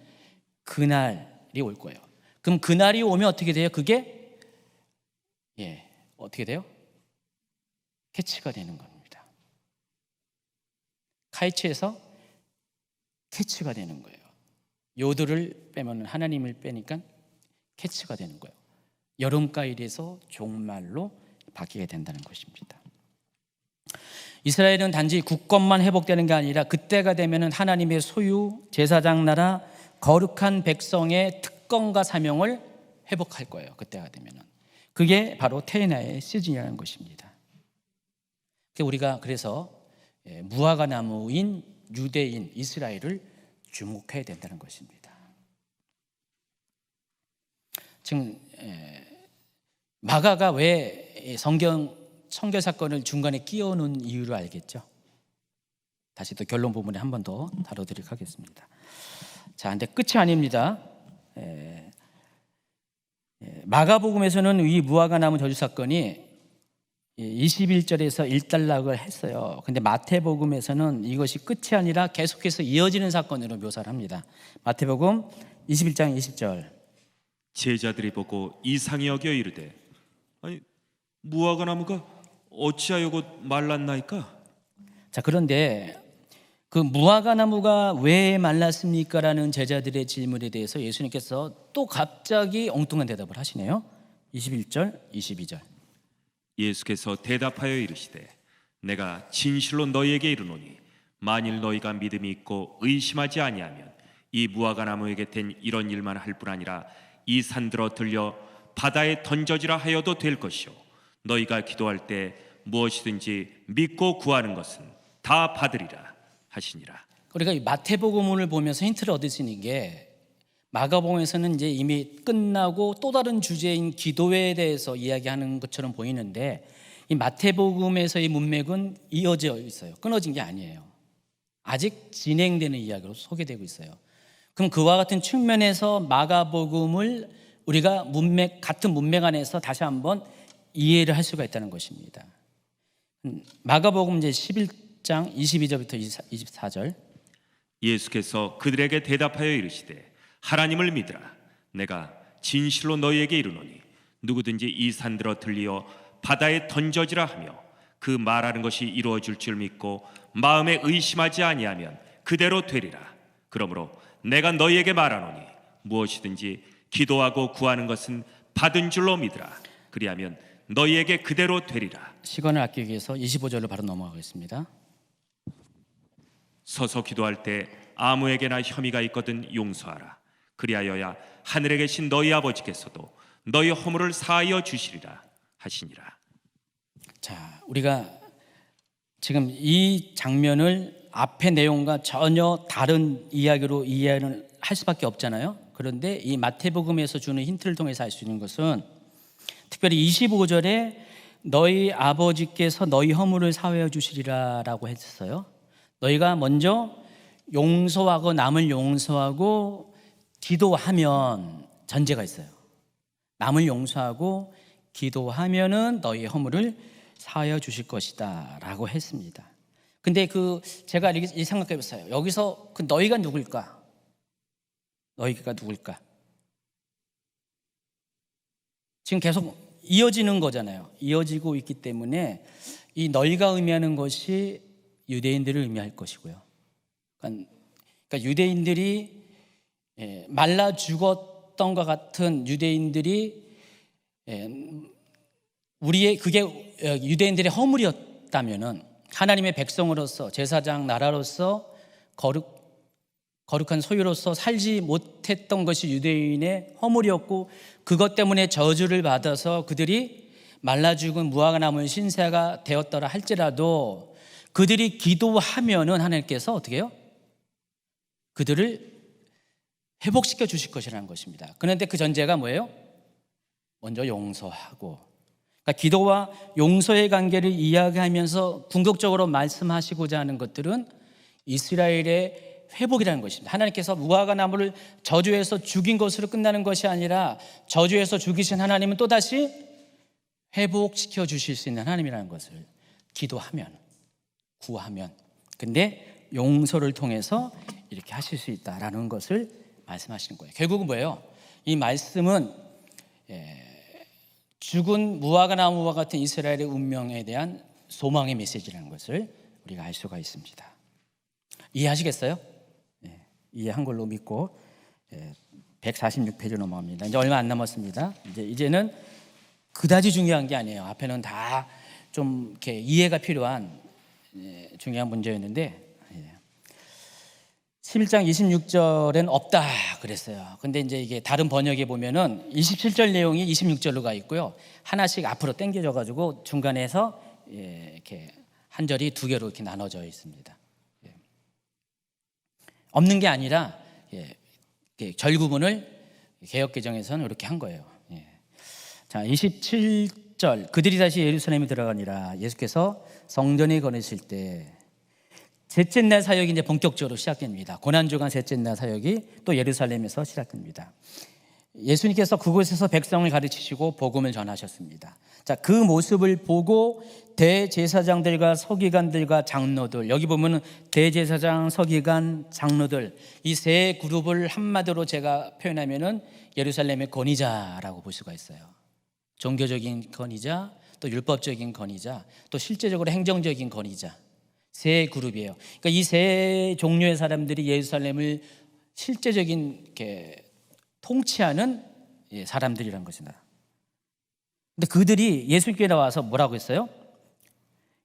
그날이 올 거예요. 그럼 그날이 오면 어떻게 돼요? 그게 어떻게 돼요? 캐치가 되는 겁니다. 카이츠에서 캐치가 되는 거예요. 요들을 빼면 하나님을 빼니까 캐치가 되는 거예요. 여름가을에서 종말로 바뀌게 된다는 것입니다. 이스라엘은 단지 국권만 회복되는 게 아니라 그때가 되면 하나님의 소유, 제사장 나라, 거룩한 백성의 특권과 사명을 회복할 거예요. 그때가 되면. 그게 바로 테나의 시즌이라는 것입니다. 우리가 그래서 무화과 나무인 유대인 이스라엘을 주목해야 된다는 것입니다. 지금 마가가 왜 성경 청결 사건을 중간에 끼워놓은 이유를 알겠죠? 다시 또 결론 부분에 한 번 더 다뤄드리도록 하겠습니다. 자, 근데 끝이 아닙니다. 마가복음에서는 이 무화과 나무 저주 사건이 21절에서 일단락을 했어요. 근데 마태복음에서는 이것이 끝이 아니라 계속해서 이어지는 사건으로 묘사를 합니다. 마태복음 21장 20절. 제자들이 보고 이상히 여겨 이르되 아니 무화과 나무가 어찌하여 곧 말랐나이까? 자, 그런데 그 무화과 나무가 왜 말랐습니까? 라는 제자들의 질문에 대해서 예수님께서 또 갑자기 엉뚱한 대답을 하시네요. 21절, 22절. 예수께서 대답하여 이르시되 내가 진실로 너희에게 이르노니 만일 너희가 믿음이 있고 의심하지 아니하면 이 무화과 나무에게 된 이런 일만 할 뿐 아니라 이 산들어 들려 바다에 던져지라 하여도 될 것이요 너희가 기도할 때 무엇이든지 믿고 구하는 것은 다 받으리라 하시니라. 우리가 이 마태복음을 보면서 힌트를 얻을 수 있는 게 마가복음에서는 이제 이미 끝나고 또 다른 주제인 기도에 대해서 이야기하는 것처럼 보이는데 이 마태복음에서의 문맥은 이어져 있어요. 끊어진 게 아니에요. 아직 진행되는 이야기로 소개되고 있어요. 그럼 그와 같은 측면에서 마가복음을 우리가 같은 문맥 안에서 다시 한번 이해를 할 수가 있다는 것입니다. 마가복음 이제 11장 22절부터 24절. 예수께서 그들에게 대답하여 이르시되 하나님을 믿으라. 내가 진실로 너희에게 이르노니 누구든지 이 산들어 들리어 바다에 던져지라 하며 그 말하는 것이 이루어질 줄 믿고 마음에 의심하지 아니하면 그대로 되리라. 그러므로 내가 너희에게 말하노니 무엇이든지 기도하고 구하는 것은 받은 줄로 믿으라. 그리하면 너희에게 그대로 되리라. 시간을 아끼기 위해서 25절로 바로 넘어가겠습니다. 서서 기도할 때 아무에게나 혐의가 있거든 용서하라. 그리하여야 하늘에 계신 너희 아버지께서도 너희 허물을 사하여 주시리라 하시니라. 자, 우리가 지금 이 장면을 앞의 내용과 전혀 다른 이야기로 이해를 할 수밖에 없잖아요. 그런데 이 마태복음에서 주는 힌트를 통해서 알 수 있는 것은 특별히 25절에 너희 아버지께서 너희 허물을 사하여 주시리라라고 했어요. 너희가 먼저 용서하고 남을 용서하고 기도하면 전제가 있어요. 남을 용서하고 기도하면은 너희 허물을 사하여 주실 것이다라고 했습니다. 근데 제가 이렇게 생각해 봤어요. 여기서 그 너희가 누굴까? 너희가 누굴까? 지금 계속 이어지는 거잖아요. 이어지고 있기 때문에 이 너희가 의미하는 것이 유대인들을 의미할 것이고요. 그러니까 유대인들이 말라 죽었던 것 같은 유대인들이 그게 유대인들의 허물이었다면은 하나님의 백성으로서 제사장 나라로서 거룩한 소유로서 살지 못했던 것이 유대인의 허물이었고 그것 때문에 저주를 받아서 그들이 말라 죽은 무화과 나무 신세가 되었더라 할지라도 그들이 기도하면은 하나님께서 어떻게 해요? 그들을 회복시켜 주실 것이라는 것입니다. 그런데 그 전제가 뭐예요? 먼저 용서하고, 그러니까 기도와 용서의 관계를 이야기하면서 궁극적으로 말씀하시고자 하는 것들은 이스라엘의 회복이라는 것입니다. 하나님께서 무화과 나무를 저주해서 죽인 것으로 끝나는 것이 아니라 저주해서 죽이신 하나님은 또다시 회복시켜 주실 수 있는 하나님이라는 것을 기도하면, 구하면, 근데 용서를 통해서 이렇게 하실 수 있다라는 것을 말씀하시는 거예요. 결국은 뭐예요? 이 말씀은 죽은 무화과 나무와 같은 이스라엘의 운명에 대한 소망의 메시지라는 것을 우리가 알 수가 있습니다. 이해하시겠어요? 이해한 걸로 믿고 146페이지 넘어갑니다. 이제 얼마 안 남았습니다. 이제는 그다지 중요한 게 아니에요. 앞에는 다 좀 이렇게 이해가 필요한 중요한 문제였는데 11장 26절엔 없다 그랬어요. 근데 이제 이게 다른 번역에 보면은 27절 내용이 26절로 가 있고요. 하나씩 앞으로 당겨져 가지고 중간에서 이렇게 한 절이 두 개로 이렇게 나눠져 있습니다. 없는 게 아니라 절구문을 개역개정에서는 이렇게 한 거예요. 자, 27절 그들이 다시 예루살렘에 들어가니라. 예수께서 성전에 거느실 때 셋째 날 사역이 이제 본격적으로 시작됩니다. 고난주간 셋째 날 사역이 또 예루살렘에서 시작됩니다. 예수님께서 그곳에서 백성을 가르치시고 복음을 전하셨습니다. 자, 그 모습을 보고 대제사장들과 서기관들과 장로들, 여기 보면은 대제사장, 서기관, 장로들, 이 세 그룹을 한마디로 제가 표현하면은 예루살렘의 권위자라고 볼 수가 있어요. 종교적인 권위자, 또 율법적인 권위자, 또 실제적으로 행정적인 권위자, 세 그룹이에요. 그러니까 이 세 종류의 사람들이 예루살렘을 실제적인 이렇게 통치하는 사람들이라는 것이다. 근데 그들이 예수님께 나와서 뭐라고 했어요?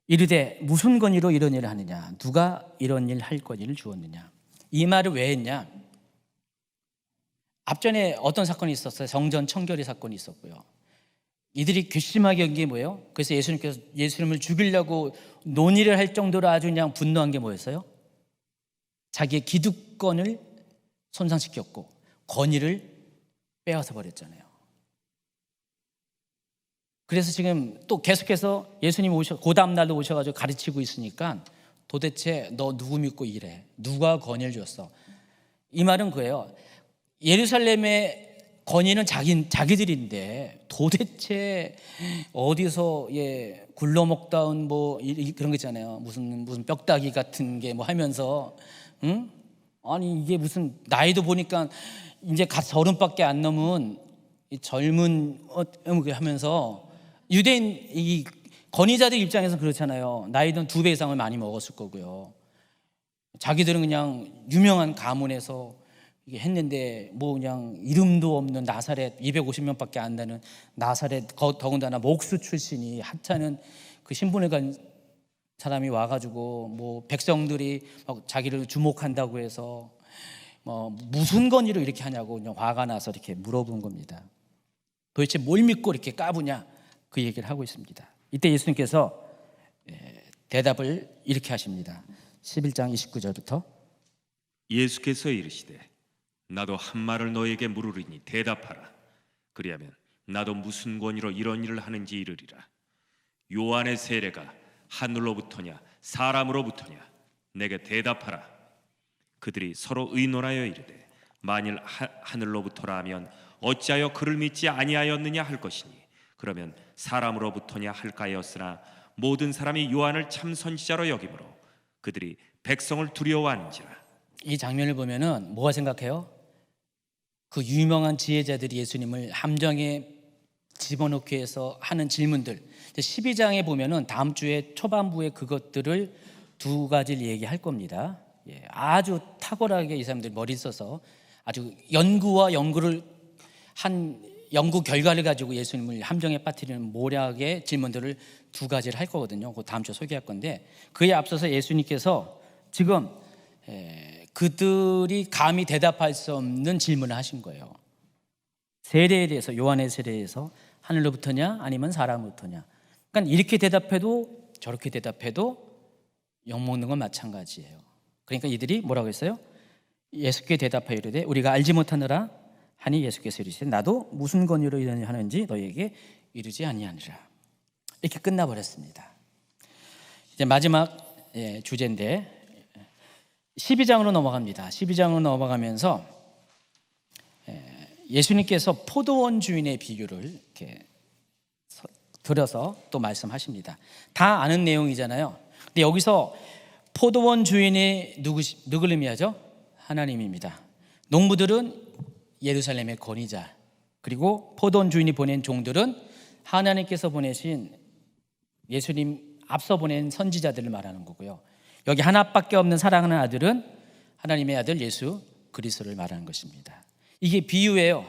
이르되 무슨 권위로 이런 일을 하느냐? 누가 이런 일 할 권위를 주었느냐? 이 말을 왜 했냐? 앞전에 어떤 사건이 있었어요? 성전 청결의 사건이 있었고요. 이들이 괘씸하게 한 게 뭐예요? 그래서 예수님께서 예수님을 죽이려고 논의를 할 정도로 아주 그냥 분노한 게 뭐였어요? 자기의 기득권을 손상시켰고 권위를 빼앗아 버렸잖아요. 그래서 지금 또 계속해서 예수님 그 다음 날도 오셔가지고 가르치고 있으니까 도대체 너 누구 믿고 이래? 누가 권위를 줬어? 이 말은 그예요. 예루살렘의 권위는 자기들인데 도대체 어디서 굴러먹다운 뭐 그런 거 있잖아요. 무슨 뼈다귀 같은 게 뭐 하면서 아니 이게 무슨 나이도 보니까 이제 갓 30밖에 안 넘은 이 젊은 하면서 유대인 이 권위자들 입장에서 그렇잖아요. 나이는 2배 이상을 많이 먹었을 거고요. 자기들은 그냥 유명한 가문에서 이게 했는데 뭐 그냥 이름도 없는 나사렛 250명밖에 안 되는 나사렛 더군다나 목수 출신이 하찮은 그 신분을 간 사람이 와가지고 뭐 백성들이 막 자기를 주목한다고 해서 뭐 무슨 권위로 이렇게 하냐고 그냥 화가 나서 이렇게 물어본 겁니다. 도대체 뭘 믿고 이렇게 까부냐 그 얘기를 하고 있습니다. 이때 예수님께서 대답을 이렇게 하십니다. 11장 29절부터 예수께서 이르시되 나도 한 말을 너에게 물으리니 대답하라. 그리하면 나도 무슨 권위로 이런 일을 하는지 이르리라. 요한의 세례가 하늘로부터냐 사람으로부터냐 내게 대답하라. 그들이 서로 의논하여 이르되 만일 하늘로부터라 하면 어찌하여 그를 믿지 아니하였느냐 할 것이니 그러면 사람으로부터냐 할까였으나 모든 사람이 요한을 참 선지자로 여기므로 그들이 백성을 두려워하는지라. 이 장면을 보면은 뭐가 생각해요? 그 유명한 지혜자들이 예수님을 함정에 집어넣기 위해서 하는 질문들 12장에 보면은 다음 주에 초반부에 그것들을 두 가지를 얘기할 겁니다. 아주 탁월하게 이 사람들이 머리 써서 아주 연구를 한 연구 결과를 가지고 예수님을 함정에 빠뜨리는 모략의 질문들을 두 가지를 할 거거든요. 그 다음 주에 소개할 건데 그에 앞서서 예수님께서 지금 그들이 감히 대답할 수 없는 질문을 하신 거예요. 세례에 대해서 요한의 세례에서 하늘로부터냐 아니면 사람으로부터냐. 그러니까 이렇게 대답해도 저렇게 대답해도 욕먹는 건 마찬가지예요. 그러니까 이들이 뭐라고 했어요? 예수께 대답하여 이르되 우리가 알지 못하느라 하니 예수께서 이르시되 나도 무슨 권위로 이러냐 하는지 너희에게 이르지 아니하니라. 이렇게 끝나버렸습니다. 이제 마지막 주제인데 12장으로 넘어갑니다. 12장으로 넘어가면서 예수님께서 포도원 주인의 비유를 이렇게 들어서 또 말씀하십니다. 다 아는 내용이잖아요. 근데 여기서 포도원 주인이 누구를 의미하죠? 하나님입니다. 농부들은 예루살렘의 권위자, 그리고 포도원 주인이 보낸 종들은 하나님께서 보내신 예수님 앞서 보낸 선지자들을 말하는 거고요. 여기 하나밖에 없는 사랑하는 아들은 하나님의 아들 예수 그리스도를 말하는 것입니다. 이게 비유예요.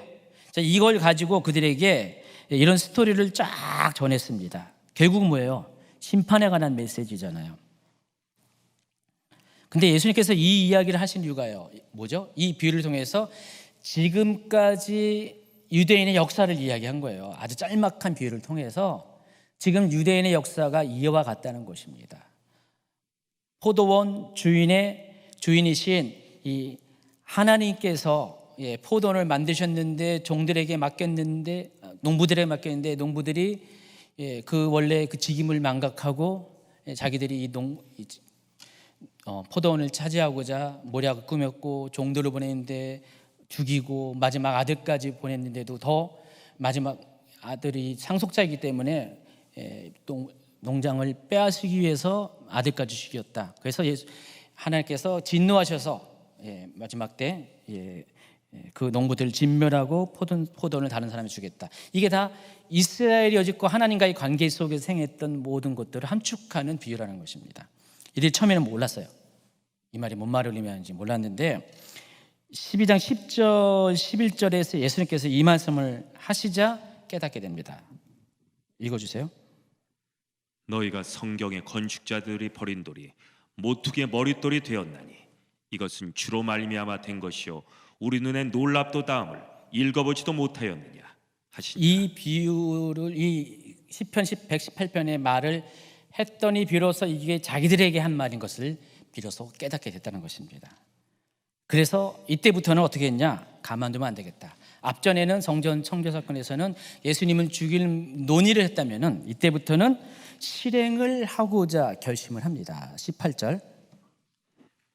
자, 이걸 가지고 그들에게 이런 스토리를 쫙 전했습니다. 결국은 뭐예요? 심판에 관한 메시지잖아요. 근데 예수님께서 이 이야기를 하신 이유가요, 뭐죠? 이 비유를 통해서 지금까지 유대인의 역사를 이야기한 거예요. 아주 짤막한 비유를 통해서 지금 유대인의 역사가 이와 같다는 것입니다. 포도원 주인이신 이 하나님께서 포도원을 만드셨는데 종들에게 맡겼는데, 농부들에게 맡겼는데, 농부들이 그 원래 그 직임을 망각하고 자기들이 이 포도원을 차지하고자 모략을 꾸몄고 종들을 보냈는데 죽이고 마지막 아들까지 보냈는데도 더 마지막 아들이 상속자이기 때문에 농장을 빼앗기 위해서 아들까지 죽였다. 그래서 하나님께서 진노하셔서 마지막 때 그 농부들을 진멸하고 포도원을 다른 사람이 주겠다. 이게 다 이스라엘이 여지껏 하나님과의 관계 속에서 생했던 모든 것들을 함축하는 비유라는 것입니다. 이들이 처음에는 몰랐어요. 이 말이 뭔 말을 의미하는지 몰랐는데 12장 10절 11절에서 예수님께서 이 말씀을 하시자 깨닫게 됩니다. 읽어주세요. 너희가 성경의 건축자들이 버린 돌이 모퉁이의 머릿돌이 되었나니 이것은 주로 말미암아 된 것이요 우리 눈에 놀랍도다함을 읽어보지도 못하였느냐 하시니라. 이 비유를 이 시편 118편의 말을 했더니 비로소 이게 자기들에게 한 말인 것을 비로소 깨닫게 됐다는 것입니다. 그래서 이때부터는 어떻게 했냐? 가만두면 안 되겠다. 앞전에는 성전 청교 사건에서는 예수님을 죽일 논의를 했다면은 이때부터는 실행을 하고자 결심을 합니다. 18절.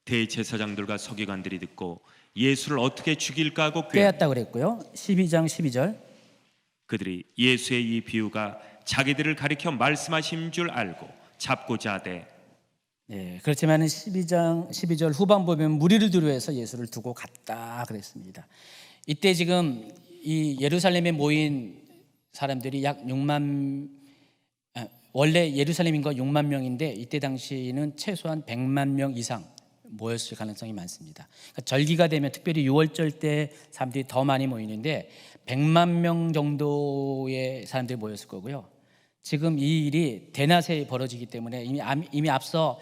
대제사장들과 서기관들이 듣고 예수를 어떻게 죽일까 하고 꾀했다고 그랬고요. 12장 12절. 그들이 예수의 이 비유가 자기들을 가리켜 말씀하신 줄 알고 잡고자 하되 그렇지만 12장 12절 후반 보면 무리를 두려워해서 예수를 두고 갔다 그랬습니다. 이때 지금 이 예루살렘에 모인 사람들이 약 6만, 원래 예루살렘 인구가 6만 명인데 이때 당시는 최소한 100만 명 이상 모였을 가능성이 많습니다. 그러니까 절기가 되면 특별히 6월절 때 사람들이 더 많이 모이는데 100만 명 정도의 사람들이 모였을 거고요. 지금 이 일이 대낮에 벌어지기 때문에 이미 앞서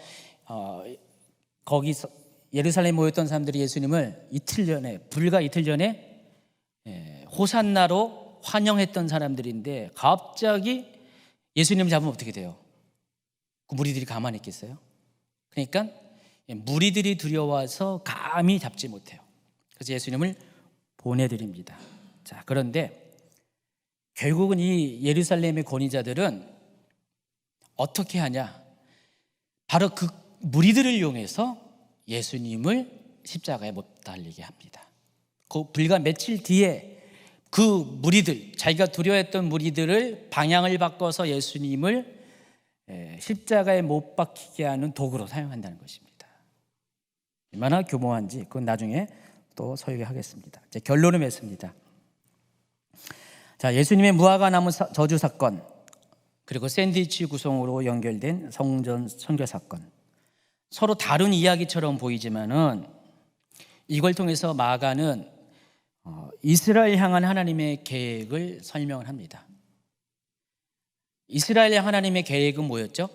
거기서 예루살렘에 모였던 사람들이 예수님을 불과 이틀 전에 호산나로 환영했던 사람들인데 갑자기 예수님을 잡으면 어떻게 돼요? 그 무리들이 가만히 있겠어요? 그러니까 무리들이 두려워서 감히 잡지 못해요. 그래서 예수님을 보내드립니다. 자, 그런데 결국은 이 예루살렘의 권위자들은 어떻게 하냐? 바로 그 무리들을 이용해서 예수님을 십자가에 못 달리게 합니다. 그 불과 며칠 뒤에 그 무리들, 자기가 두려워했던 무리들을 방향을 바꿔서 예수님을 십자가에 못 박히게 하는 도구로 사용한다는 것입니다. 얼마나 교모한지 그건 나중에 또 설교하겠습니다. 이제 결론을 맺습니다. 자, 예수님의 무화과나무 저주 사건, 그리고 샌드위치 구성으로 연결된 성전 선교 사건, 서로 다른 이야기처럼 보이지만은 이걸 통해서 마가는 이스라엘 향한 하나님의 계획을 설명을 합니다. 이스라엘 향한 하나님의 계획은 뭐였죠?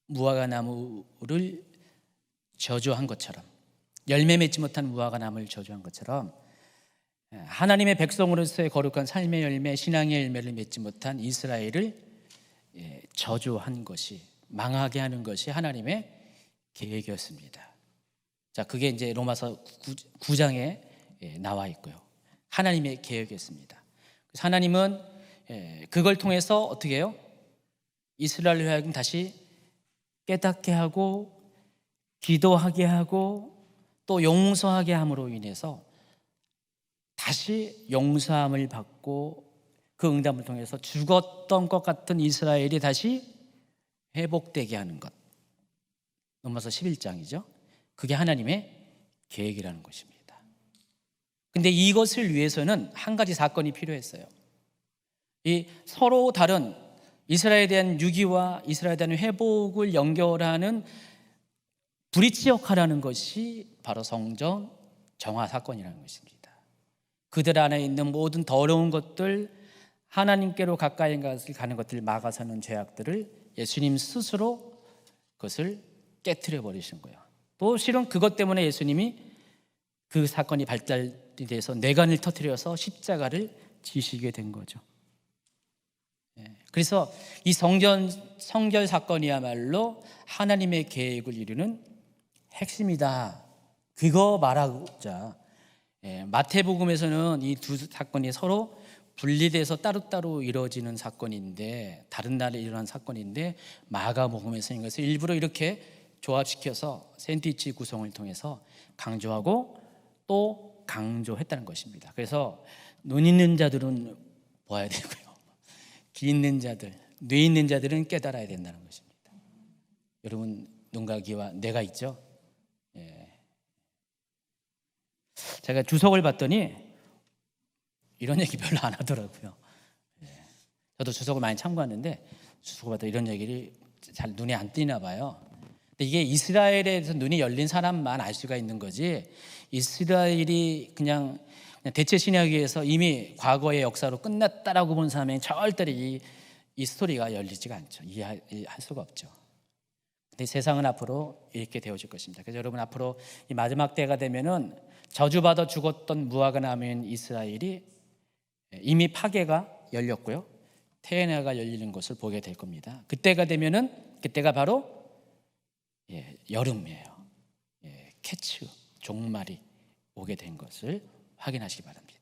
무화과나무를 저주한 것처럼, 열매 맺지 못한 무화과나무를 저주한 것처럼 하나님의 백성으로서의 거룩한 삶의 열매, 신앙의 열매를 맺지 못한 이스라엘을 저주한 것이, 망하게 하는 것이 하나님의 계획이었습니다. 자, 그게 이제 로마서 9장에 나와 있고요. 하나님의 계획이었습니다. 그래서 하나님은 그걸 통해서 어떻게 해요? 이스라엘을 하여금 다시 깨닫게 하고 기도하게 하고 또 용서하게 함으로 인해서 다시 용서함을 받고 그 응답을 통해서 죽었던 것 같은 이스라엘이 다시 회복되게 하는 것. 로마서 11장이죠. 그게 하나님의 계획이라는 것입니다. 근데 이것을 위해서는 한 가지 사건이 필요했어요. 이 서로 다른 이스라엘에 대한 유기와 이스라엘에 대한 회복을 연결하는 브릿지 역할하는 것이 바로 성전 정화 사건이라는 것입니다. 그들 안에 있는 모든 더러운 것들, 하나님께로 가까이 가는 것들을 막아서는 죄악들을 예수님 스스로 그것을 깨트려 버리신 거예요. 또 실은 그것 때문에 예수님이 그 사건이 발달이 돼서 뇌관을 터뜨려서 십자가를 지시게 된 거죠. 그래서 이 성결 사건이야말로 하나님의 계획을 이루는 핵심이다. 그거 말하고자 마태복음에서는 이 두 사건이 서로 분리돼서 따로따로 이루어지는 사건인데, 다른 날에 일어난 사건인데, 마가복음에서는 이것을 일부러 이렇게 조합시켜서 샌드위치 구성을 통해서 강조하고 또 강조했다는 것입니다. 그래서 눈 있는 자들은 보아야 되고요, 귀 있는 자들, 뇌 있는 자들은 깨달아야 된다는 것입니다. 여러분 눈과 귀와 뇌가 있죠? 제가 주석을 봤더니 이런 얘기 별로 안 하더라고요. 저도 주석을 많이 참고하는데 주석을 봤더니 이런 얘기를 잘 눈에 안 띄나 봐요. 근데 이게 이스라엘에 대해서 눈이 열린 사람만 알 수가 있는 거지, 이스라엘이 그냥 대체 신학에서 이미 과거의 역사로 끝났다라고 보는 사람에게 절대로 이 스토리가 열리지가 않죠. 이해할 수가 없죠. 근데 세상은 앞으로 이렇게 되어질 것입니다. 그래서 여러분 앞으로 이 마지막 때가 되면은 저주받아 죽었던 무화과 나무인 이스라엘이 이미 파괴가 열렸고요, 태어나가 열리는 것을 보게 될 겁니다. 그때가 되면은 그때가 바로 여름이에요. 캐츠 종말이 오게 된 것을 확인하시기 바랍니다.